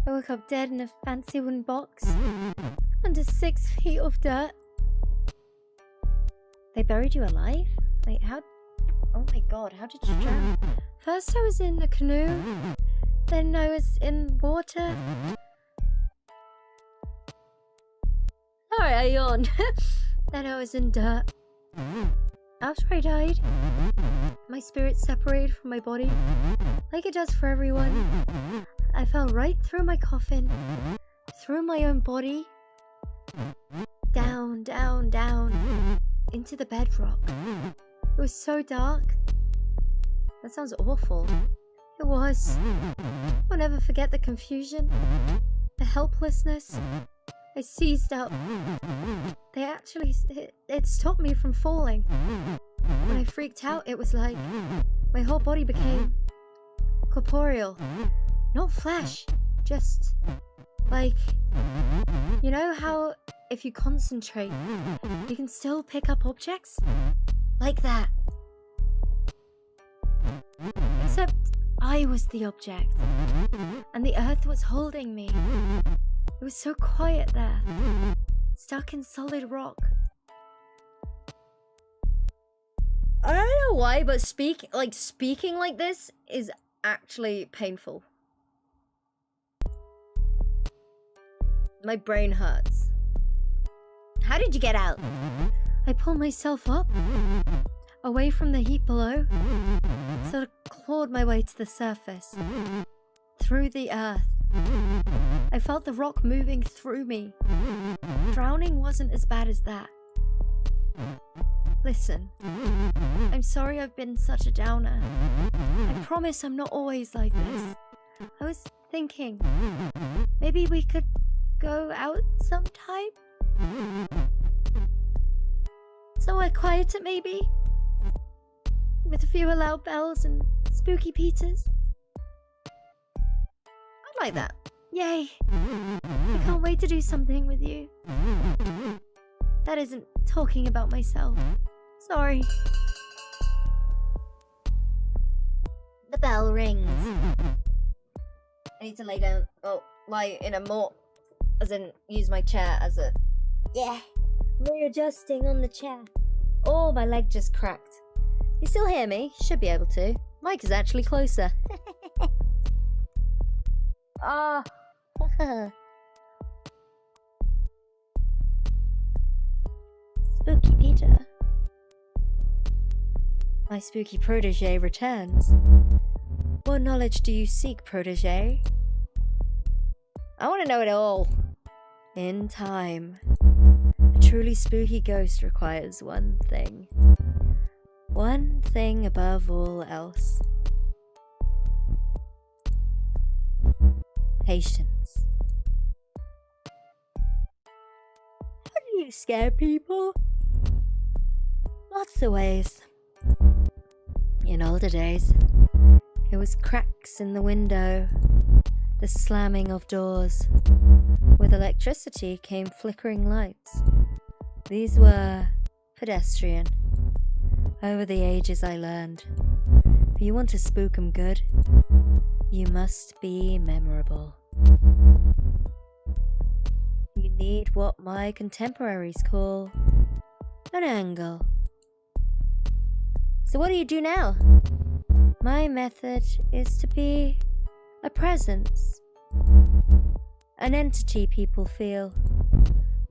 I woke up dead in a fancy wooden box, under 6 feet of dirt. They buried you alive? Wait, how? Oh my god, how did you drown? First I was in a canoe, then I was in water. Sorry, I yawned. Then I was in dirt. After I died, my spirit separated from my body, like it does for everyone. I fell right through my coffin, through my own body, down, down, down, into the bedrock. It was so dark. That sounds awful. It was. I'll never forget the confusion, the helplessness. I seized up. They actually, it stopped me from falling. When I freaked out, it was like my whole body became corporeal. Not flesh, just like, you know how if you concentrate, you can still pick up objects? Like that. Except I was the object, and the earth was holding me. It was so quiet there. stuck in solid rock. I don't know why, but speaking like this is actually painful. My brain hurts. How did you get out? I pulled myself up, away from the heat below, sort of clawed my way to the surface, through the earth. I felt the rock moving through me. Drowning wasn't as bad as that. Listen, I'm sorry I've been such a downer. I promise I'm not always like this. I was thinking, maybe we could go out sometime? Somewhere quieter, maybe? With a fewer loud bells and spooky Peters? I'd like that. Yay! I can't wait to do something with you. That isn't talking about myself. Sorry. The bell rings. I need to lay down. Oh, lie in a more. As in, use my chair as a. Yeah. Readjusting on the chair. Oh, my leg just cracked. You still hear me? Should be able to. Mic is actually closer. Ah. Spooky Peter. My spooky protege returns. What knowledge do you seek, protege? I want to know it all. In time. A truly spooky ghost requires one thing. One thing above all else. Patience. How do you scare people? Lots of ways. In older days, it was cracks in the window, the slamming of doors. With electricity came flickering lights. These were pedestrian. Over the ages I learned, if you want to spook 'em good, you must be memorable. You need what my contemporaries call an angle. So what do you do now? My method is to be a presence. An entity people feel,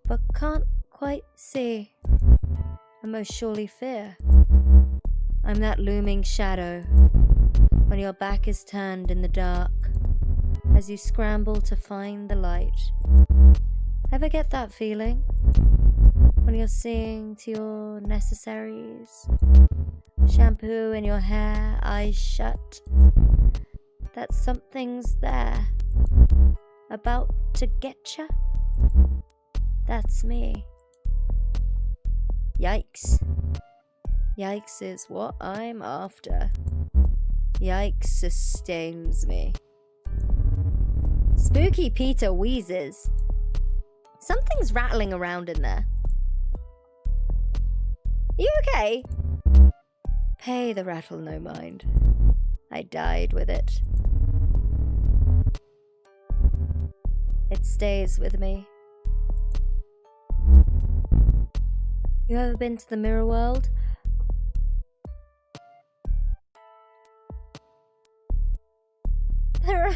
but can't quite see, and most surely fear. I'm that looming shadow when your back is turned in the dark, as you scramble to find the light. Ever get that feeling? When you're seeing to your necessaries? Shampoo in your hair, eyes shut. That something's there, about to getcha? That's me. Yikes. Yikes is what I'm after. Yikes sustains me. Spooky Peter wheezes. Something's rattling around in there. You okay? Pay the rattle no mind. I died with it. It stays with me. You ever been to the mirror world? There are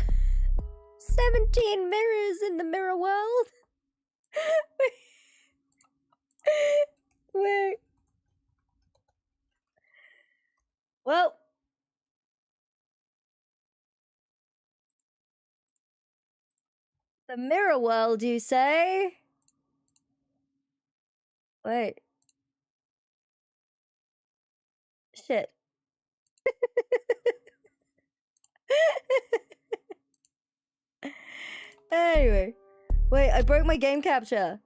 17 mirrors in the mirror world. Wait. Well. The mirror world, you say? Wait. Shit. Anyway. Wait, I broke my game capture.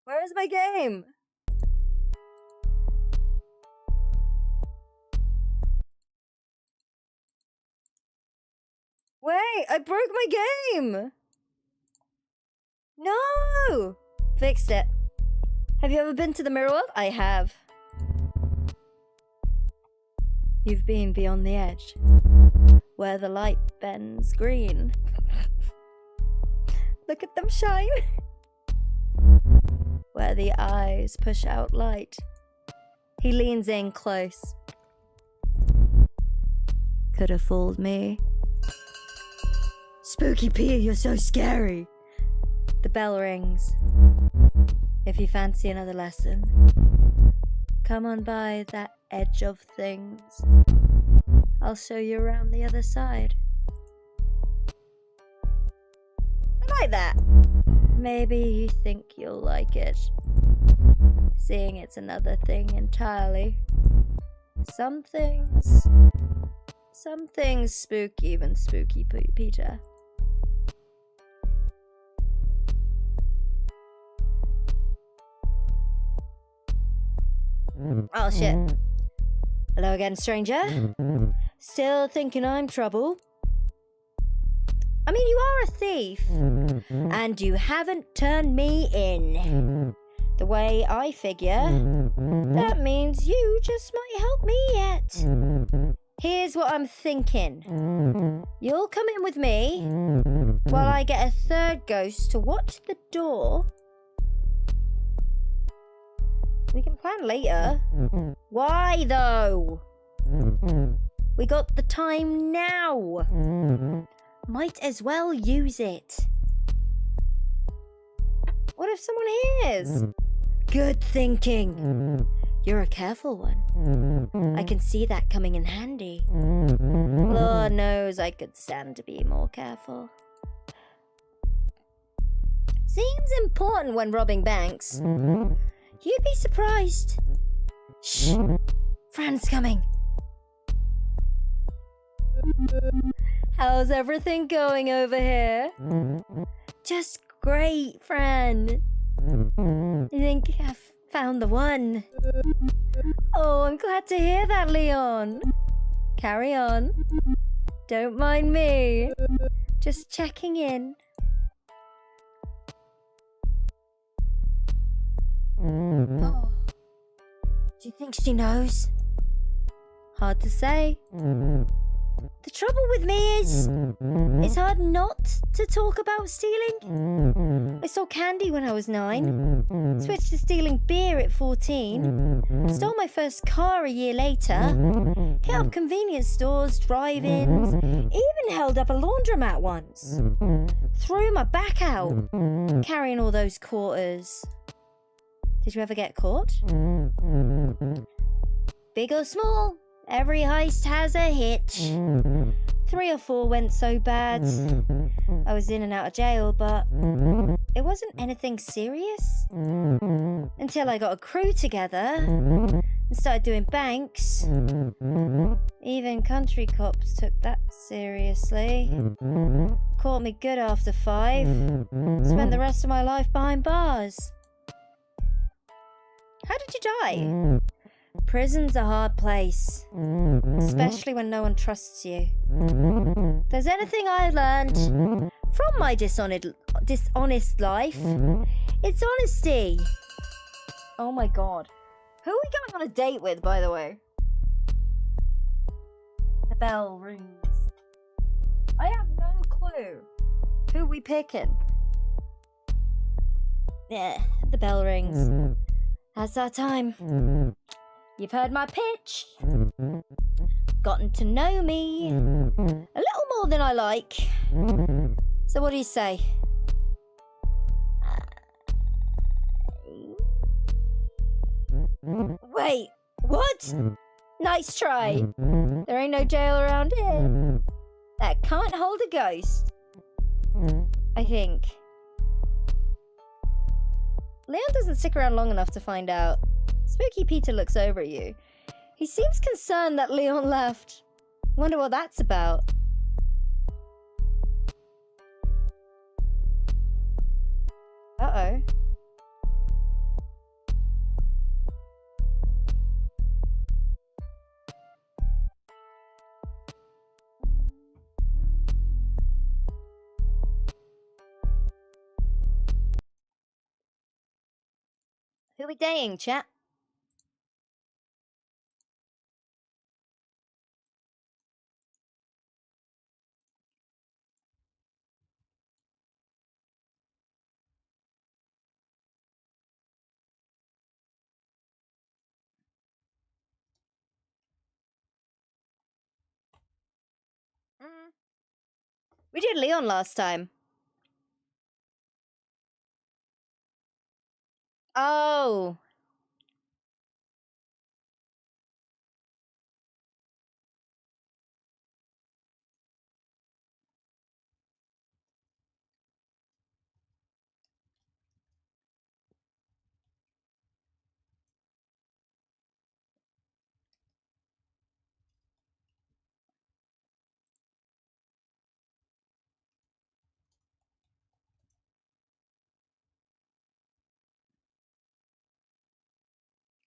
Where is my game? Wait, I broke my game! No! Fixed it. Have you ever been to the mirror world? I have. You've been beyond the edge, where the light bends green. Look at them shine. Where the eyes push out light. He leans in close. Could have fooled me. Spooky Peter, you're so scary. The bell rings. If you fancy another lesson, come on by that edge of things. I'll show you around the other side. I like that. Maybe you think you'll like it. Seeing it's another thing entirely. Some things spook even Spooky Peter. Oh shit. Hello again, stranger. Still thinking I'm trouble? I mean, you are a thief, and you haven't turned me in. The way I figure, that means you just might help me yet. Here's what I'm thinking. You'll come in with me, while I get a third ghost to watch the door. We can plan later. Why, though? We got the time now. Might as well use it. What if someone hears? Good thinking. You're a careful one. I can see that coming in handy. Lord knows I could stand to be more careful. Seems important when robbing banks. You'd be surprised. Shh. Fran's coming. How's everything going over here? Just great, Fran. I think I've found the one. Oh, I'm glad to hear that, Leon. Carry on. Don't mind me. Just checking in. Oh. Do you think she knows? Hard to say. The trouble with me is, it's hard not to talk about stealing. I stole candy when I was 9, switched to stealing beer at 14, stole my first car a year later, hit up convenience stores, drive-ins, even held up a laundromat once. Threw my back out, carrying all those quarters. Did you ever get caught? Big or small? Every heist has a hitch. 3 or 4 went so bad. I was in and out of jail, but it wasn't anything serious. Until I got a crew together and started doing banks. Even country cops took that seriously. Caught me good after 5. Spent the rest of my life behind bars. How did you die? Prison's a hard place, especially when no one trusts you. If there's anything I learned from my dishonest life, it's honesty. Oh my god. Who are we going on a date with, by the way? The bell rings. I have no clue. Who are we picking? Yeah, the bell rings. That's our time. You've heard my pitch. Gotten to know me. A little more than I like. So what do you say? Wait, what? Nice try. There ain't no jail around here. That can't hold a ghost. I think. Leon doesn't stick around long enough to find out. Spooky Peter looks over at you. He seems concerned that Leon left. Wonder what that's about. Uh-oh. Who we dating, chat? We did Leon last time. Oh.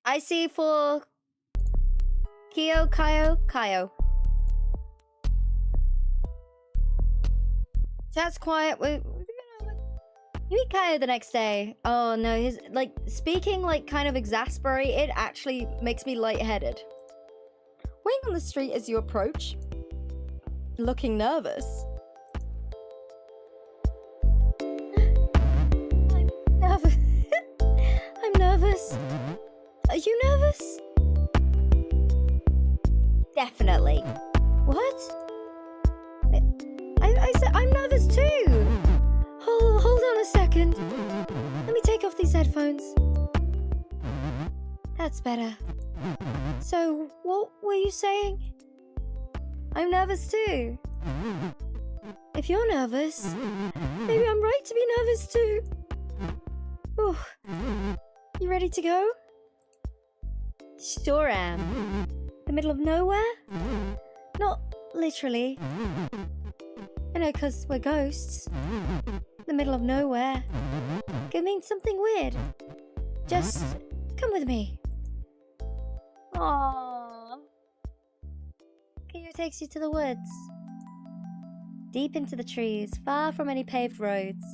I see for Kyo, Kaio. Chat's quiet. You meet Kaio the next day. Oh no, his like speaking like kind of exasperated actually makes me lightheaded. Waiting on the street as you approach, looking nervous. I'm nervous. I'm nervous. Are you nervous? Definitely. What? I said I'm nervous too. Hold on a second. Let me take off these headphones. That's better. So, what were you saying? I'm nervous too. If you're nervous, maybe I'm right to be nervous too. Ooh. You ready to go? Sure am. The middle of nowhere? Not literally. I know, 'cause we're ghosts. The middle of nowhere could mean something weird. Just come with me. Aww. Kyo takes you to the woods. Deep into the trees, far from any paved roads.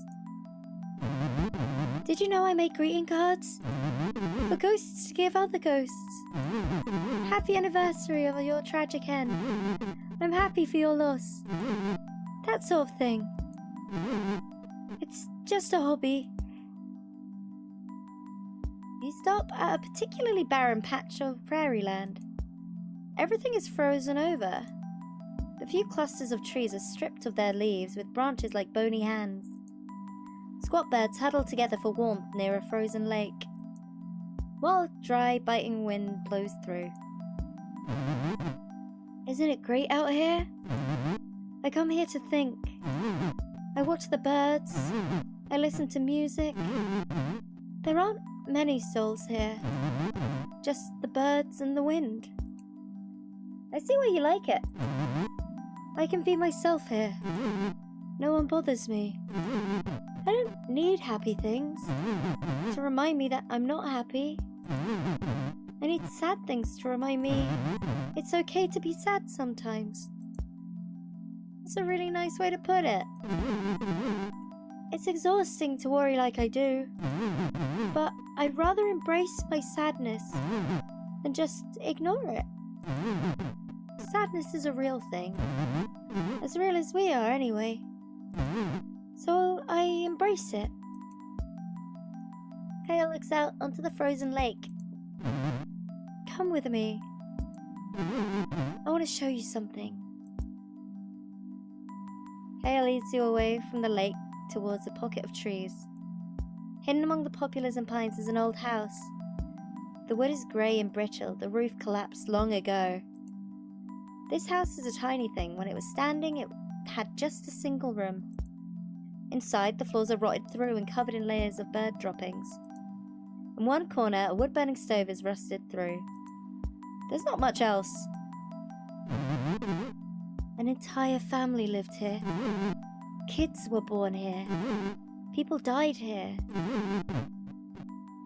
Did you know I make greeting cards? For ghosts to give other ghosts. Happy anniversary of your tragic end. I'm happy for your loss. That sort of thing. It's just a hobby. You stop at a particularly barren patch of prairie land. Everything is frozen over. The few clusters of trees are stripped of their leaves with branches like bony hands. Squat birds huddle together for warmth near a frozen lake. While dry, biting wind blows through. Isn't it great out here? I come here to think. I watch the birds. I listen to music. There aren't many souls here. Just the birds and the wind. I see why you like it. I can be myself here. No one bothers me. I don't need happy things to remind me that I'm not happy. I need sad things to remind me it's okay to be sad sometimes. It's a really nice way to put it. It's exhausting to worry like I do, but I'd rather embrace my sadness than just ignore it. Sadness is a real thing. As real as we are, anyway. So I embrace it. Kale looks out onto the frozen lake. Come with me. I want to show you something. Kale leads you away from the lake towards a pocket of trees. Hidden among the poplars and pines is an old house. The wood is grey and brittle, the roof collapsed long ago. This house is a tiny thing. When it was standing, it had just a single room. Inside, the floors are rotted through and covered in layers of bird droppings. In one corner, a wood-burning stove is rusted through. There's not much else. An entire family lived here. Kids were born here. People died here.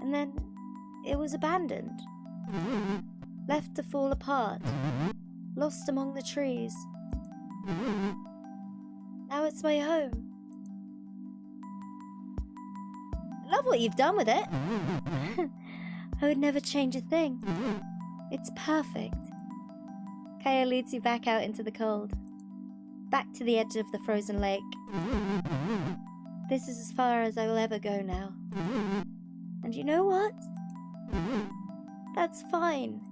And then it was abandoned. Left to fall apart. Lost among the trees. Now it's my home. I love what you've done with it. I would never change a thing. It's perfect. Kaya leads you back out into the cold. Back to the edge of the frozen lake. This is as far as I will ever go now. And you know what? That's fine.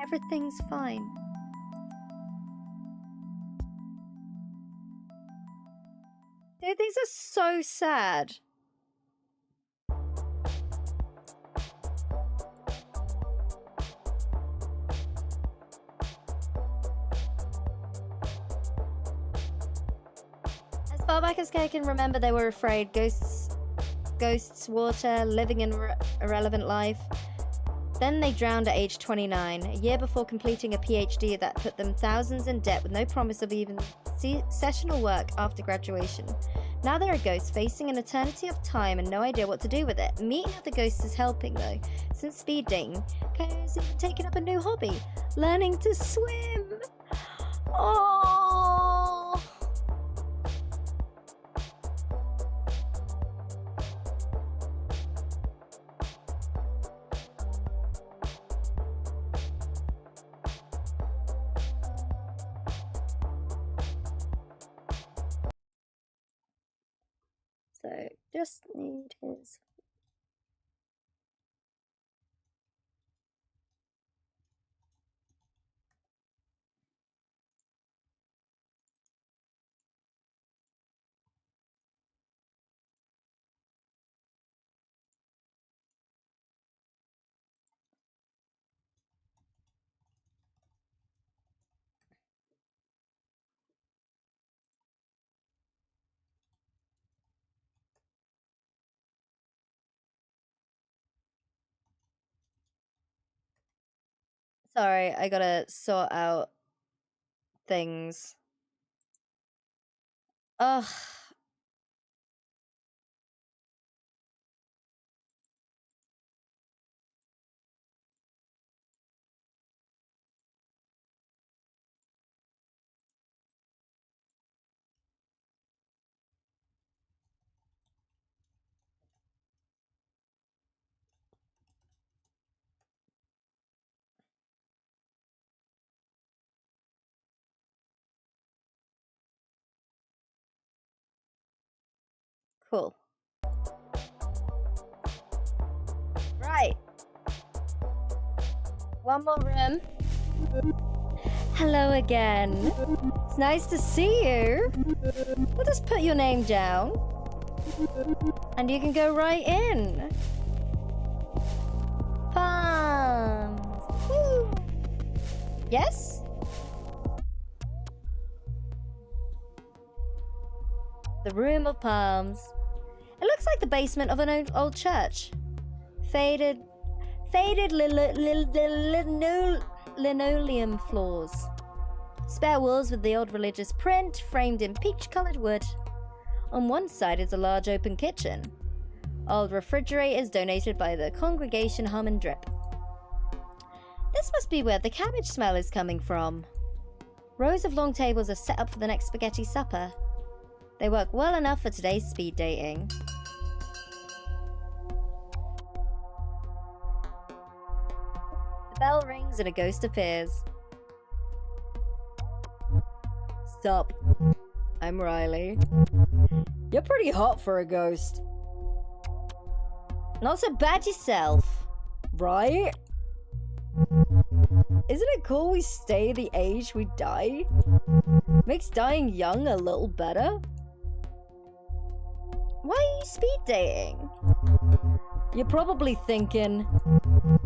Everything's fine. Dude, these are so sad. As far back as I can remember, they were afraid. Ghosts, water, living an irrelevant life. Then they drowned at age 29, a year before completing a PhD that put them thousands in debt with no promise of even sessional work after graduation. Now they're a ghost facing an eternity of time and no idea what to do with it. Meeting other ghosts is helping though. Since speed dating, Kayo's even taken up a new hobby, learning to swim. Oh. So, just need his... Sorry, I gotta sort out things. Ugh. Cool. Right. One more room. Hello again. It's nice to see you. We'll just put your name down. And you can go right in. Palms. Woo. Yes? The Room of Palms. It looks like the basement of an old church. Faded linoleum floors. Spare walls with the old religious print framed in peach-colored wood. On one side is a large open kitchen. Old refrigerators donated by the congregation hum and drip. This must be where the cabbage smell is coming from. Rows of long tables are set up for the next spaghetti supper. They work well enough for today's speed dating. The bell rings and a ghost appears. Sup? I'm Riley. You're pretty hot for a ghost. Not so bad yourself, right? Isn't it cool we stay the age we die? Makes dying young a little better. Why are you speed dating? You're probably thinking,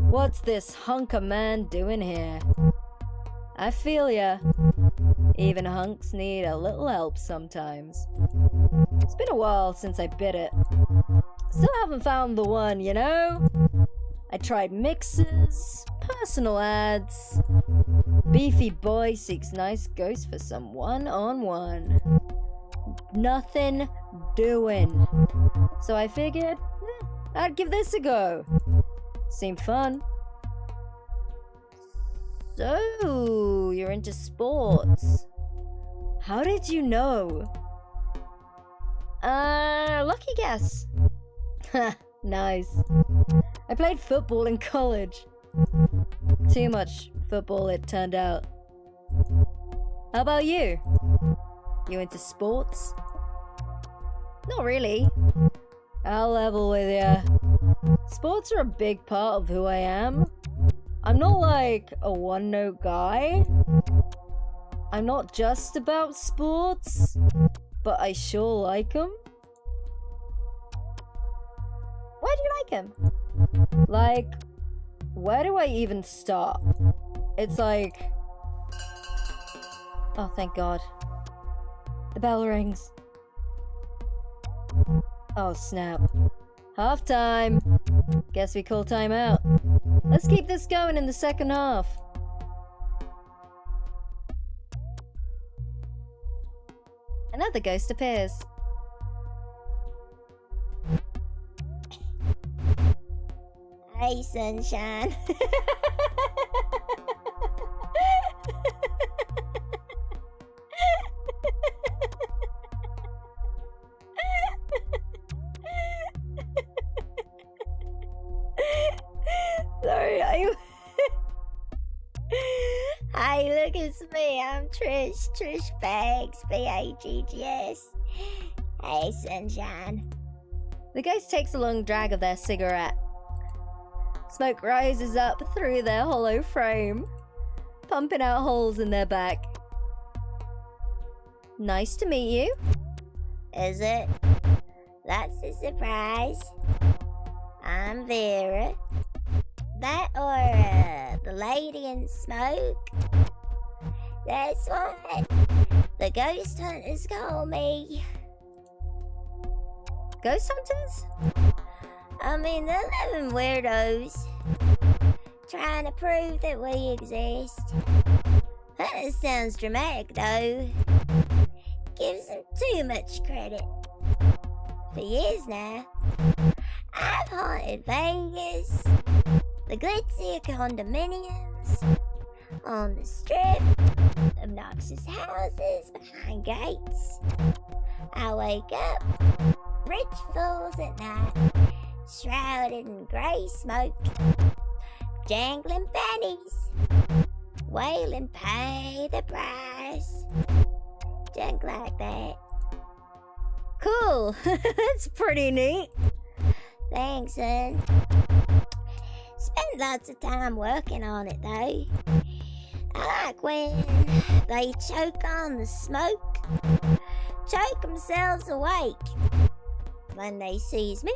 what's this hunk of man doing here? I feel ya. Even hunks need a little help sometimes. It's been a while since I bit it. Still haven't found the one, you know? I tried mixes, personal ads. Beefy boy seeks nice ghost for some one-on-one. Nothing doing. So I figured, I'd give this a go. Seemed fun. So, you're into sports. How did you know? Lucky guess. Nice. I played football in college. Too much football, it turned out. How about you? You into sports? Not really. I'll level with ya. Sports are a big part of who I am. I'm not like a one-note guy. I'm not just about sports. but I sure like him. Why do you like him? Like, where do I even start? It's like... Oh, thank God. The bell rings. Oh, snap. Half time. Guess we call time out. Let's keep this going in the second half. Another ghost appears. Hey, sunshine. Sorry, Hi, look, it's me. I'm Trish Baggs, B-A-G-G-S. Hey, sunshine. The ghost takes a long drag of their cigarette. Smoke rises up through their hollow frame, pumping out holes in their back. Nice to meet you. Is it? That's a surprise. I'm Vera. That or the lady in smoke? That's what the ghost hunters call me. Ghost hunters? I mean, they're living weirdos, trying to prove that we exist. That sounds dramatic, though. Gives them too much credit. For years now, I've haunted Vegas, the glitzy condominiums, on the strip, obnoxious houses behind gates. I wake up, rich fools at night, shrouded in grey smoke, jangling pennies, wailing, pay the price, junk like that. Cool. That's pretty neat. Thanks, son. Spent lots of time working on it, though. I like when they choke on the smoke, choke themselves awake. When they sees me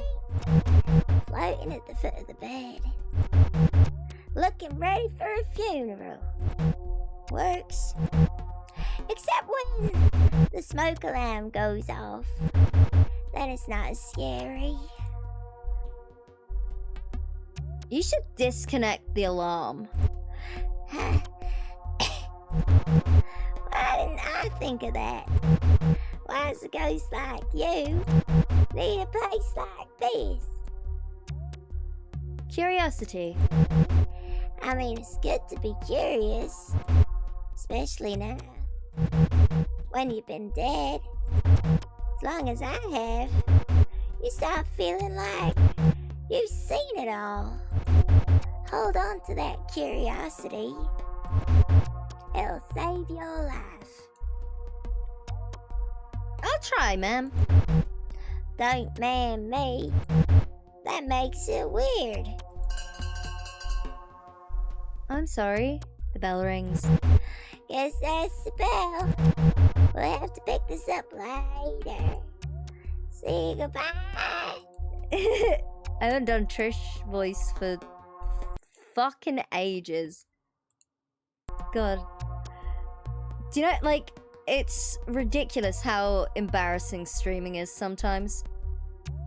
floating at the foot of the bed, looking ready for a funeral. Works. Except when the smoke alarm goes off, then it's not as scary. You should disconnect the alarm. Why didn't I think of that? Why does a ghost like you need a place like this? Curiosity. I mean, it's good to be curious, especially now, when you've been dead. As long as I have, you start feeling like you've seen it all. Hold on to that curiosity. It'll save your life. I'll try, ma'am. Don't man me. That makes it weird. I'm sorry. The bell rings. Guess that's the bell. We'll have to pick this up later. See you, goodbye. I haven't done Trish voice for fucking ages. God. Do you know, like, it's ridiculous how embarrassing streaming is sometimes.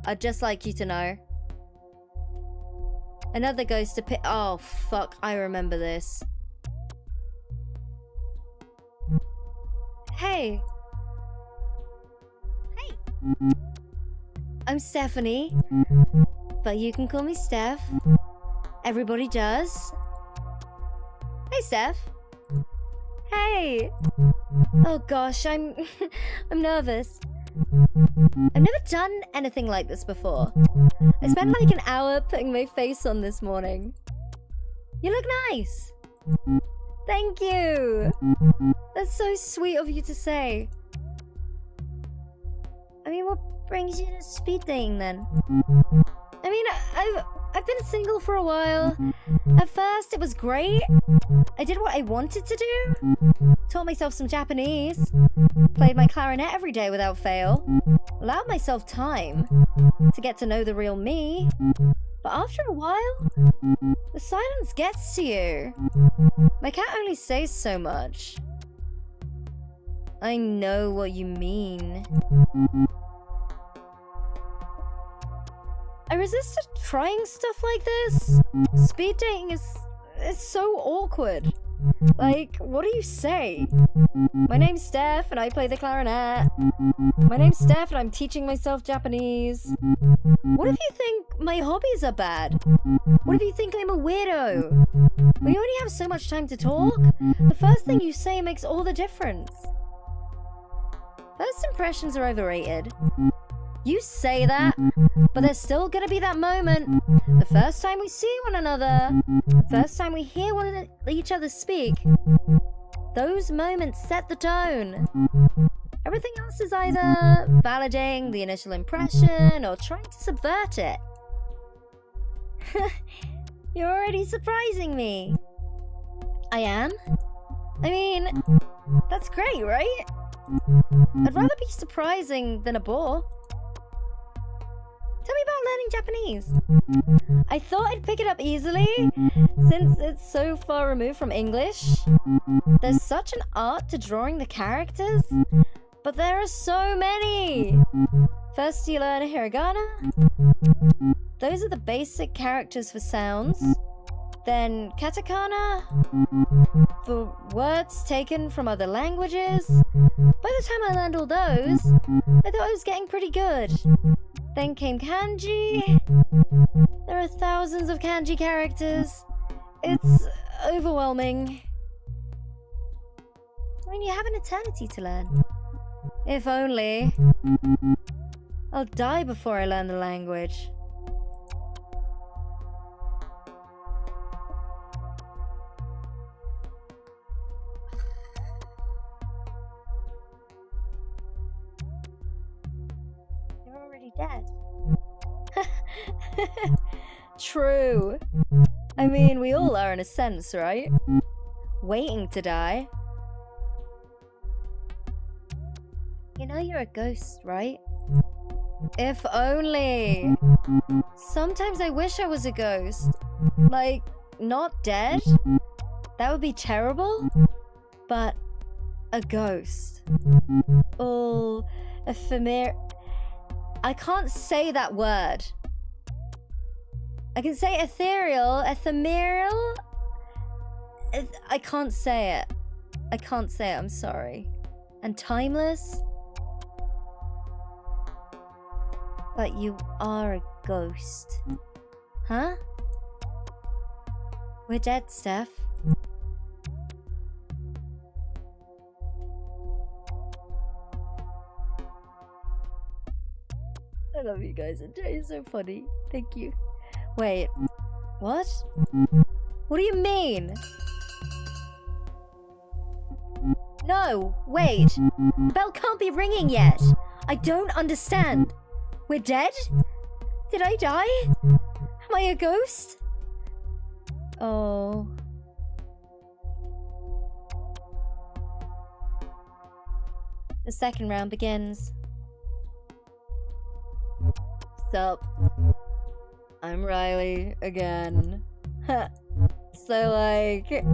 I'd just like you to know. Another ghost to pick. Oh, fuck. I remember this. Hey. Hey. I'm Stephanie. But you can call me Steph. Everybody does. Hey, Steph. Hey. Oh gosh, I'm nervous. I've never done anything like this before. I spent like an hour putting my face on this morning. You look nice. Thank you. That's so sweet of you to say. I mean, what brings you to speed dating then? I mean, I've been single for a while. At first, it was great. I did what I wanted to do. Taught myself some Japanese. Played my clarinet every day without fail. Allowed myself time to get to know the real me. But after a while, the silence gets to you. My cat only says so much. I know what you mean. I resisted trying stuff like this. Speed dating is so awkward. Like, what do you say? My name's Steph and I play the clarinet. My name's Steph and I'm teaching myself Japanese. What if you think my hobbies are bad? What if you think I'm a weirdo? We only have so much time to talk. The first thing you say makes all the difference. First impressions are overrated. You say that, but there's still gonna be that moment. The first time we see one another, the first time we hear each other speak. Those moments set the tone. Everything else is either validating the initial impression or trying to subvert it. You're already surprising me. I am? I mean, that's great, right? I'd rather be surprising than a bore. Tell me about learning Japanese. I thought I'd pick it up easily, since it's so far removed from English. There's such an art to drawing the characters, but there are so many. First you learn hiragana. Those are the basic characters for sounds. Then katakana, for words taken from other languages. By the time I learned all those, I thought I was getting pretty good. Then came kanji. There are thousands of kanji characters. It's overwhelming. I mean, you have an eternity to learn. If only. I'll die before I learn the language. Dead. True. I mean, we all are in a sense, right? Waiting to die. You know you're a ghost, right? If only. Sometimes I wish I was a ghost. Like, not dead. That would be terrible. But a ghost. All ephemeral. I can't say that word. I can say ephemeral. I can't say it. I can't say it, I'm sorry. And timeless. But you are a ghost. Huh? We're dead, Steph. I love you guys. It's so funny. Thank you. Wait. What? What do you mean? No, wait. The bell can't be ringing yet. I don't understand. We're dead? Did I die? Am I a ghost? Oh. The second round begins. Sup? I'm Riley again. So, like,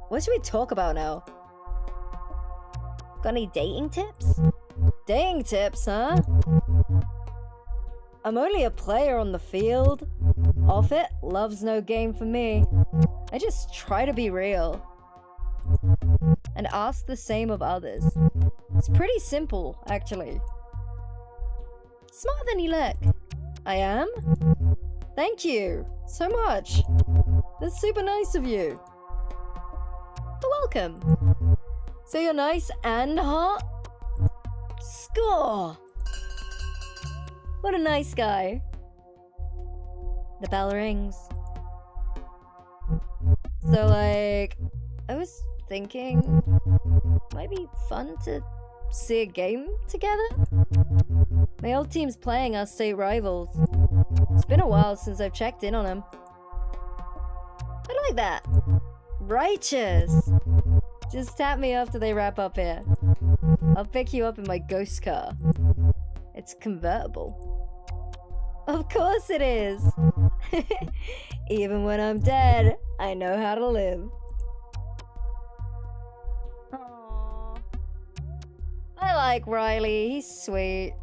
what should we talk about now? Got any dating tips? Dating tips, huh? I'm only a player on the field. Off it, love's no game for me. I just try to be real. And ask the same of others. It's pretty simple, actually. Smarter than you look. I am? Thank you so much. That's super nice of you. You're welcome. So you're nice and hot? Score! What a nice guy. The bell rings. So, like, I was thinking, might be fun to see a game together? My old team's playing our state rivals. It's been a while since I've checked in on him. I like that. Righteous. Just tap me after they wrap up here. I'll pick you up in my ghost car. It's convertible. Of course it is. Even when I'm dead, I know how to live. Aww. I like Riley. He's sweet.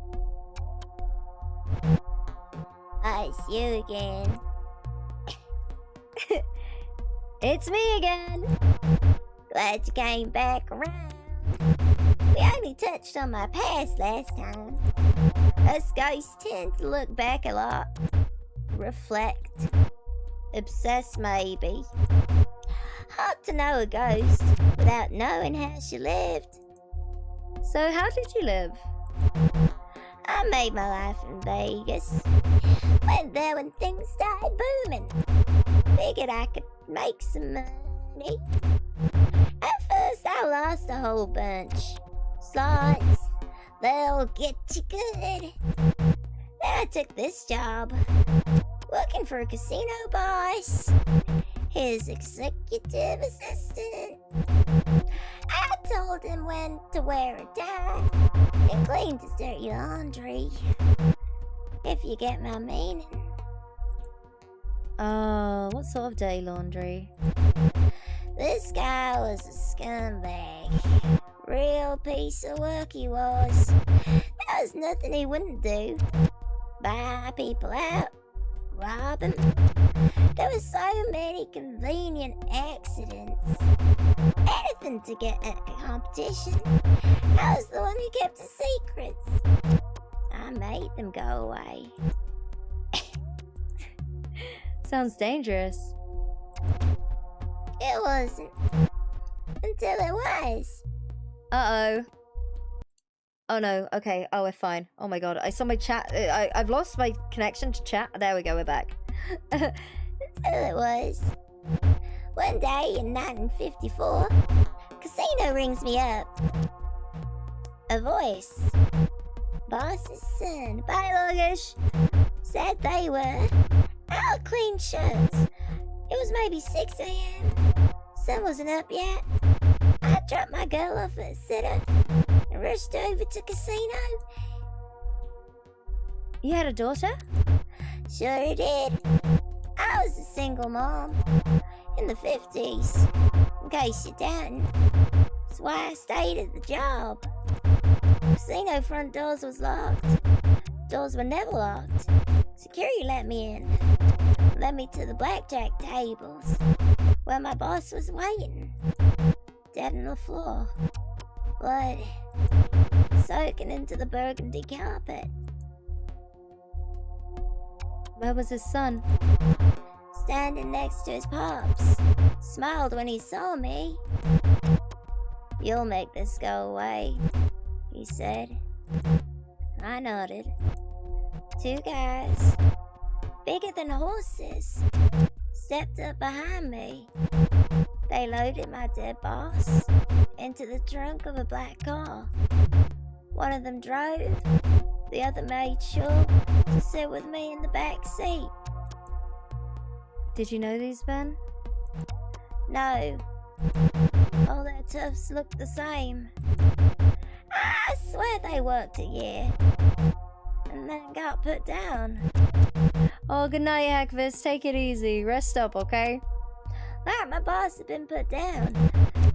Oh, it's you again. It's me again. Glad you came back around. We only touched on my past last time. Us ghosts tend to look back a lot. Reflect. Obsess, maybe. Hard to know a ghost without knowing how she lived. So how did you live? I made my life in Vegas. Went there when things started booming. Figured I could make some money. At first I lost a whole bunch. Slots, they'll get you good. Then I took this job. Working for a casino boss. His executive assistant. I told him when to wear a tie and clean his dirty laundry. If you get my meaning. What sort of dirty laundry? This guy was a scumbag. Real piece of work he was. There was nothing he wouldn't do. Buy people out. Rob them. There were so many convenient accidents. Anything to get at a competition. I was the one who kept the secrets. I made them go away. Sounds dangerous. It wasn't. Until it was. Uh-oh. Oh no, okay. Oh, we're fine. Oh my god, I saw my chat. I've lost my connection to chat. There we go, we're back. Until it was. One day in 1954, casino rings me up. A voice. Boss's son, by luggage, said they were out clean shirts. It was maybe 6 a.m. Sun wasn't up yet. I dropped my girl off at a sitter and rushed over to casino. You had a daughter? Sure did. I was a single mom in the 50s. In case you're doubting. That's why I stayed at the job. Casino front doors was locked. Doors were never locked. Security let me in. Led me to the blackjack tables, where my boss was waiting. Dead on the floor. Blood soaking into the burgundy carpet. Where was his son? Standing next to his pops. Smiled when he saw me. You'll make this go away, he said. I nodded. 2 guys, bigger than horses, stepped up behind me. They loaded my dead boss into the trunk of a black car. One of them drove, the other made sure to sit with me in the back seat. Did you know these men? No. All their tufts looked the same. I swear they worked a year. And then got put down. Oh, good night, Hackfist. Take it easy. Rest up, okay? Like my boss had been put down.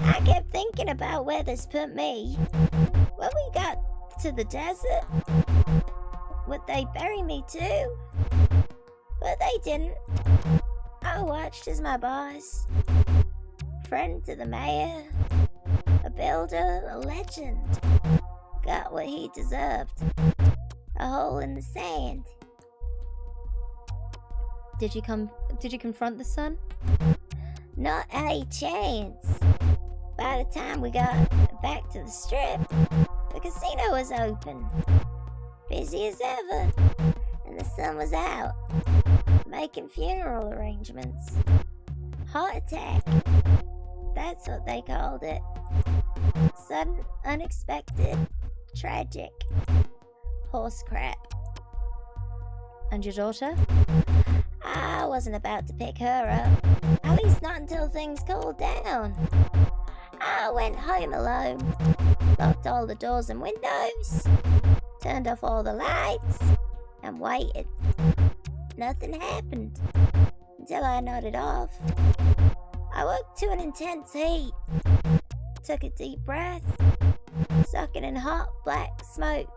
I kept thinking about where this put me. When we got to the desert, would they bury me too? But they didn't. I watched as my boss, friend to the mayor, a builder, a legend, got what he deserved. A hole in the sand. Did you confront the son? Not a chance. By the time we got back to the strip, the casino was open. Busy as ever. And the sun was out. Making funeral arrangements. Heart attack. That's what they called it. Sudden, unexpected, tragic. Horse crap. And your daughter? I wasn't about to pick her up. At least not until things cooled down. I went home alone. Locked all the doors and windows. Turned off all the lights. And waited. Nothing happened. Until I nodded off. I woke to an intense heat. Took a deep breath. Sucking in hot black smoke.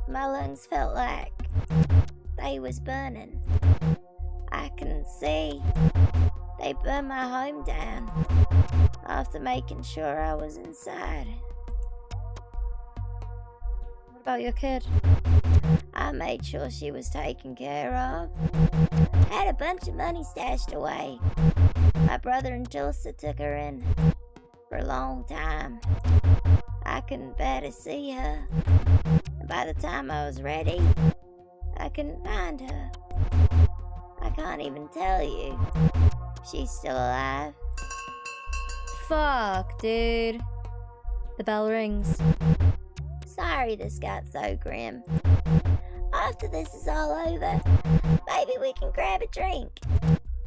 My lungs felt like they was burning. I can see they burned my home down after making sure I was inside. What about your kid? I made sure she was taken care of. Had a bunch of money stashed away. My brother and Dulce took her in for a long time. I couldn't bear to see her. And by the time I was ready, I couldn't find her. I can't even tell you if she's still alive. Fuck, dude. The bell rings. Sorry this got so grim. After this is all over, maybe we can grab a drink.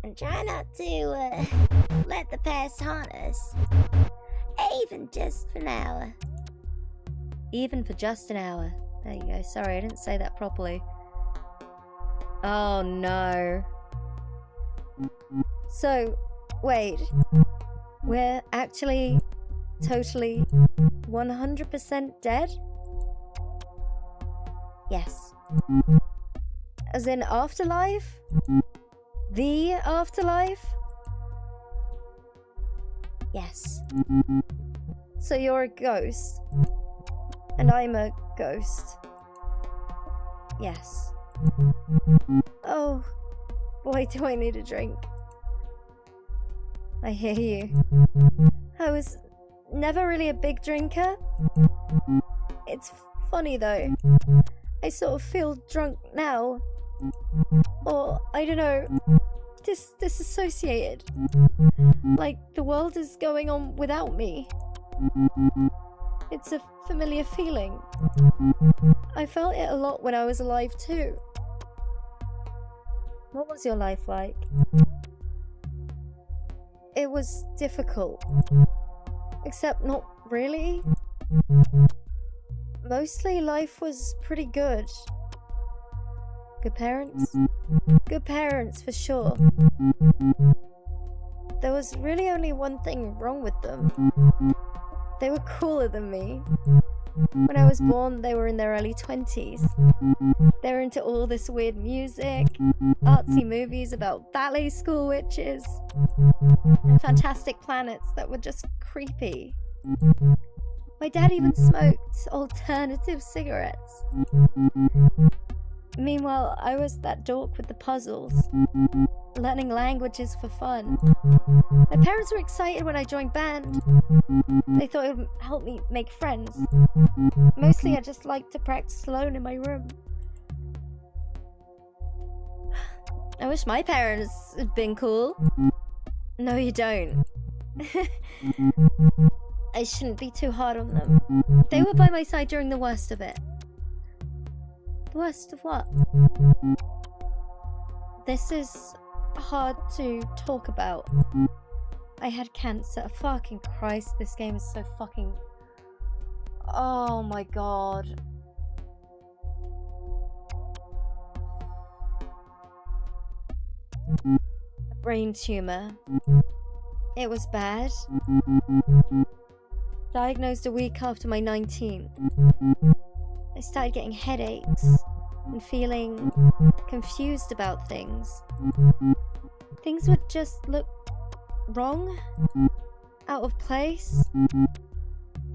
And try not to, let the past haunt us. Even just for an hour. Even for just an hour. There you go. Sorry, I didn't say that properly. Oh no. So, wait. We're actually totally 100% dead? Yes. As in afterlife? The afterlife? Yes. So you're a ghost. And I'm a ghost. Yes. Oh, boy, do I need a drink. I hear you. I was never really a big drinker. It's funny though. I sort of feel drunk now. Or, I don't know, disassociated. Like the world is going on without me. It's a familiar feeling. I felt it a lot when I was alive too. What was your life like? It was difficult. Except not really. Mostly life was pretty good. Good parents? Good parents for sure. There was really only one thing wrong with them. They were cooler than me. When I was born, they were in their early 20s. They were into all this weird music, artsy movies about ballet school witches, and fantastic planets that were just creepy. My dad even smoked alternative cigarettes. Meanwhile, I was that dork with the puzzles, learning languages for fun. My parents were excited when I joined band. They thought it would help me make friends. Mostly I just liked to practice alone in my room. I wish my parents had been cool. No, you don't. I shouldn't be too hard on them. They were by my side during the worst of it. The worst of what? This is hard to talk about. I had cancer. Fucking Christ, this game is so fucking... Oh my god. A brain tumor. It was bad. Diagnosed a week after my 19th. I started getting headaches and feeling confused about things. Things would just look wrong, out of place.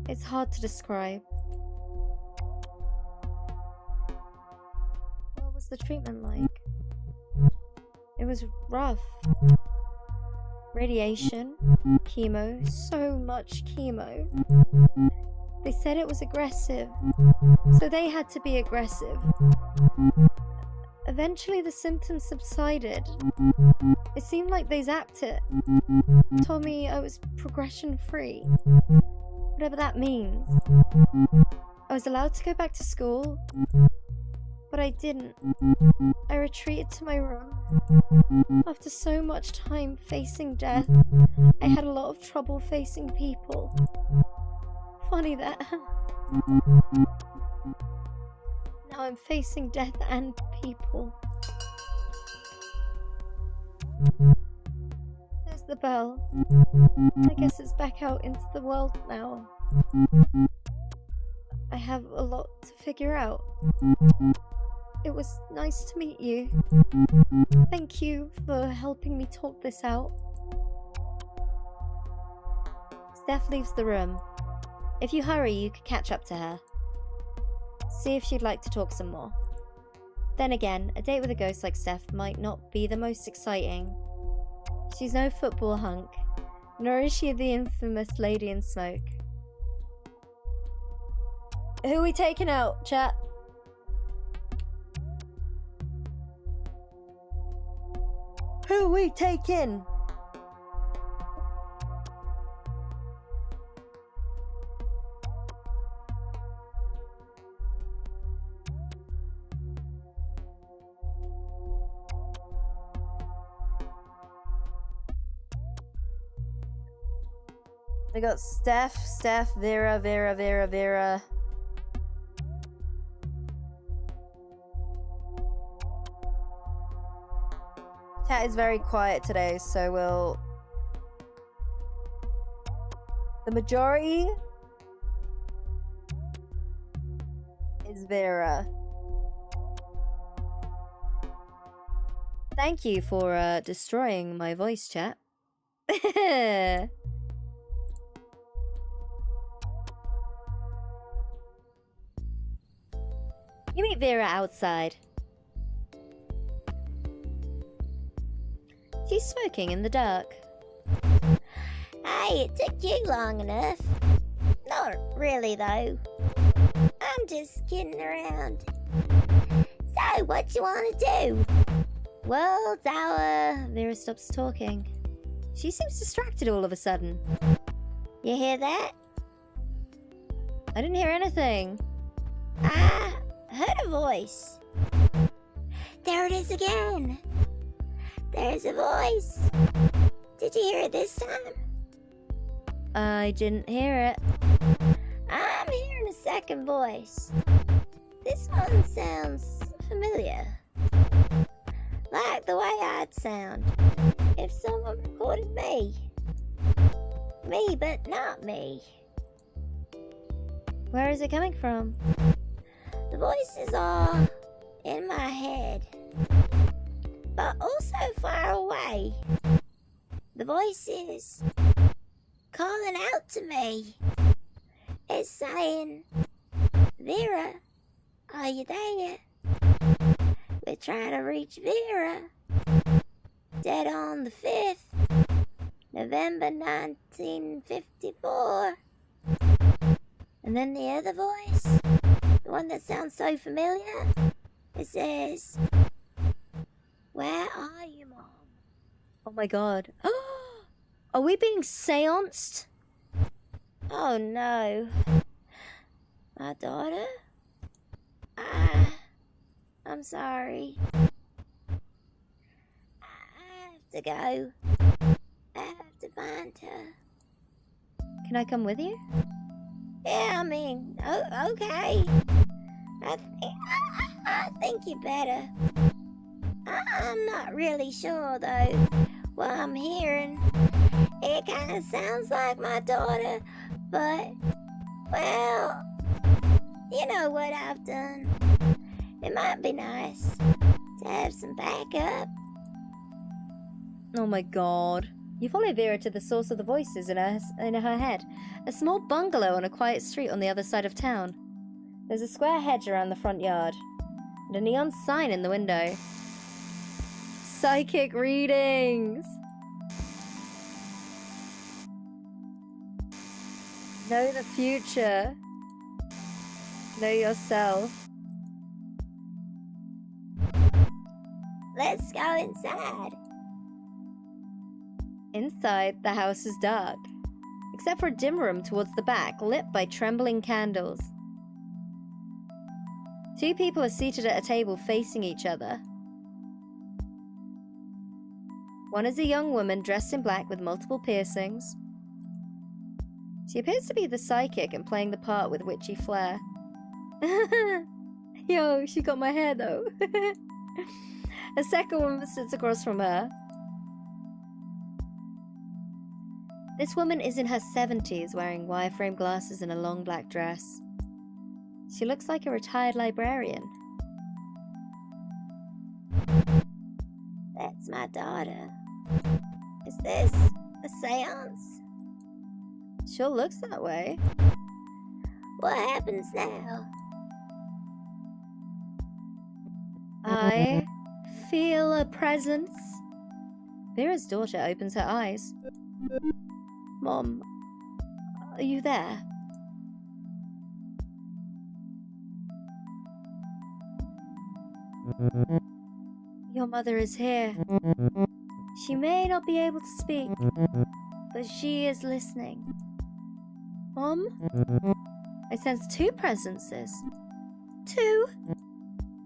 It's hard to describe. What was the treatment like? It was rough. Radiation, chemo, so much chemo. They said it was aggressive, so they had to be aggressive. Eventually the symptoms subsided. It seemed like they zapped it. Told me I was progression free. Whatever that means. I was allowed to go back to school, But I didn't. I retreated to my room. After so much time facing death, I had a lot of trouble facing people. Funny that. Now I'm facing death and people. There's the bell. I guess it's back out into the world now. I have a lot to figure out. It was nice to meet you. Thank you for helping me talk this out. Steph leaves the room. If you hurry, you could catch up to her. See if she'd like to talk some more. Then again, a date with a ghost like Steph might not be the most exciting. She's no football hunk, nor is she the infamous Lady in Smoke. Who are we taking out, chat? Who are we taking? We got Steph, Vera. Chat is very quiet today, so the majority is Vera. Thank you for destroying my voice, chat. You meet Vera outside. She's smoking in the dark. Hey, it took you long enough. Not really, though. I'm just kidding around. So, what you want to do? World's hour. Vera stops talking. She seems distracted all of a sudden. You hear that? I didn't hear anything. I heard a voice. There it is again. There's a voice. Did you hear it this time? I didn't hear it. I'm hearing a second voice. This one sounds familiar. Like the way I'd sound if someone recorded me. Me, but not me. Where is it coming from? The voices are in my head, but also far away. The voice is calling out to me. It's saying, Vera, are you there? We're trying to reach Vera. Dead on the 5th, November 1954. And then the other voice, the one that sounds so familiar, it says, where are you, Mom? Oh my god. Are we being seanced? Oh no. My daughter? I'm sorry. I have to go. I have to find her. Can I come with you? Yeah, I mean, okay. I think you better. I'm not really sure, though, what I'm hearing. It kind of sounds like my daughter, but, well, you know what I've done. It might be nice to have some backup. Oh my god. You follow Vera to the source of the voices in her head. A small bungalow on a quiet street on the other side of town. There's a square hedge around the front yard. And a neon sign in the window. Psychic readings! Know the future. Know yourself. Let's go inside. Inside, the house is dark, except for a dim room towards the back, lit by trembling candles. Two people are seated at a table facing each other. One is a young woman dressed in black with multiple piercings. She appears to be the psychic and playing the part with witchy flair. Yo, she got my hair though. A second woman sits across from her. This woman is in her 70s, wearing wireframe glasses and a long black dress. She looks like a retired librarian. That's my daughter. Is this a seance? Sure looks that way. What happens now? I feel a presence. Vera's daughter opens her eyes. Mom, are you there? Your mother is here. She may not be able to speak, but she is listening. Mom? I sense two presences. Two?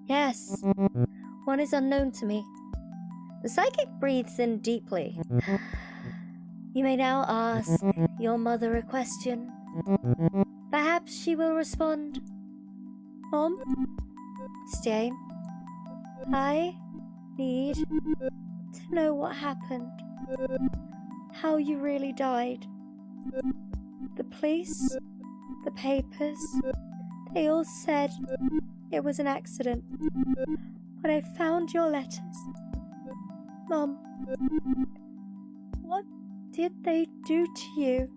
Yes. One is unknown to me. The psychic breathes in deeply. You may now ask your mother a question. Perhaps she will respond. Mom? It's Jane. I need to know what happened. How you really died. The police, the papers, they all said it was an accident. But I found your letters. Mom, what did they do to you?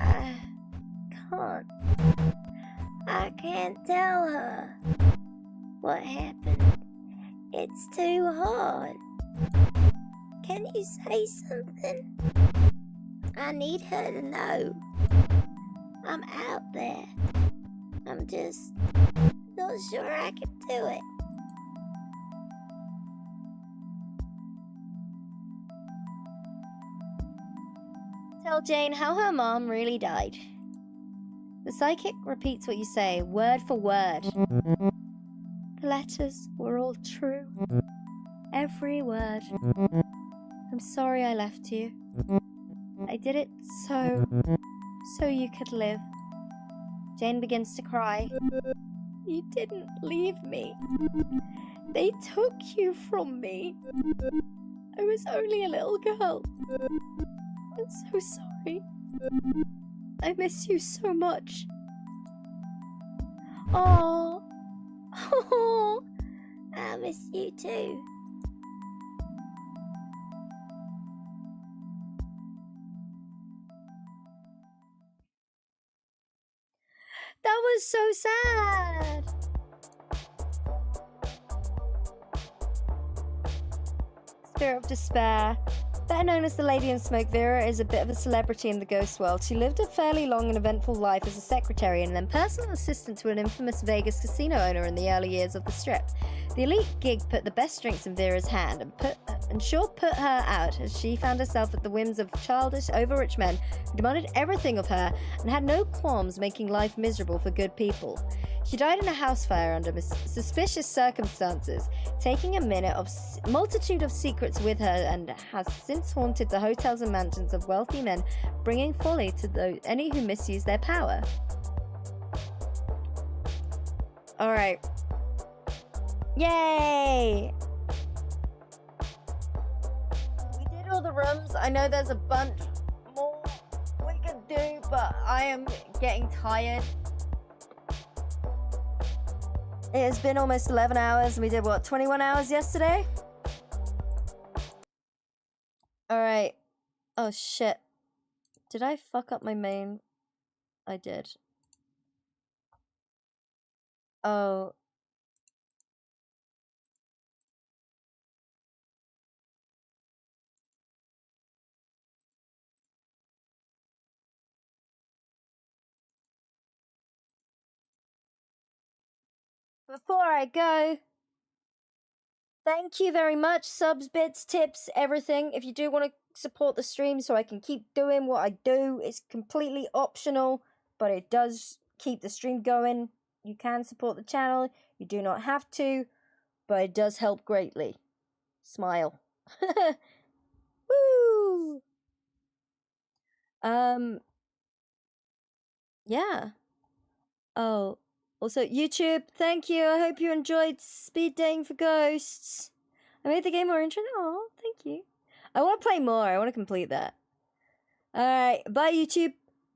I can't. I can't tell her what happened. It's too hard. Can you say something? I need her to know. I'm out there. I'm just not sure I can do it. Tell Jane how her mom really died. The psychic repeats what you say, word for word. The letters were all true. Every word. I'm sorry I left you. I did it so you could live. Jane begins to cry. You didn't leave me. They took you from me. I was only a little girl. I'm so sorry. I miss you so much. Oh, I miss you too. that was so sad. Spirit of Despair. Better known as the Lady in Smoke, Vera is a bit of a celebrity in the ghost world. She lived a fairly long and eventful life as a secretary and then personal assistant to an infamous Vegas casino owner in the early years of the Strip. The elite gig put the best drinks in Vera's hand and sure put her out as she found herself at the whims of childish, overrich men who demanded everything of her and had no qualms making life miserable for good people. She died in a house fire under suspicious circumstances, taking a multitude of secrets with her, and has since haunted the hotels and mansions of wealthy men, bringing folly to any who misuse their power. Alright. Yay! We did all the rooms. I know there's a bunch more we could do, but I am getting tired. It has been almost 11 hours, and we did, what, 21 hours yesterday? Alright. Oh, shit. Did I fuck up my main? I did. Oh. Before I go, thank you very much. Subs, bits, tips, everything. If you do want to support the stream so I can keep doing what I do, it's completely optional, but it does keep the stream going. You can support the channel. You do not have to, but it does help greatly. Smile. Woo! Yeah. Oh, also YouTube, thank you. I hope you enjoyed speed dating for ghosts. I made the game more interesting. Oh, thank you. I want to play more. I want to complete that. Alright, bye YouTube.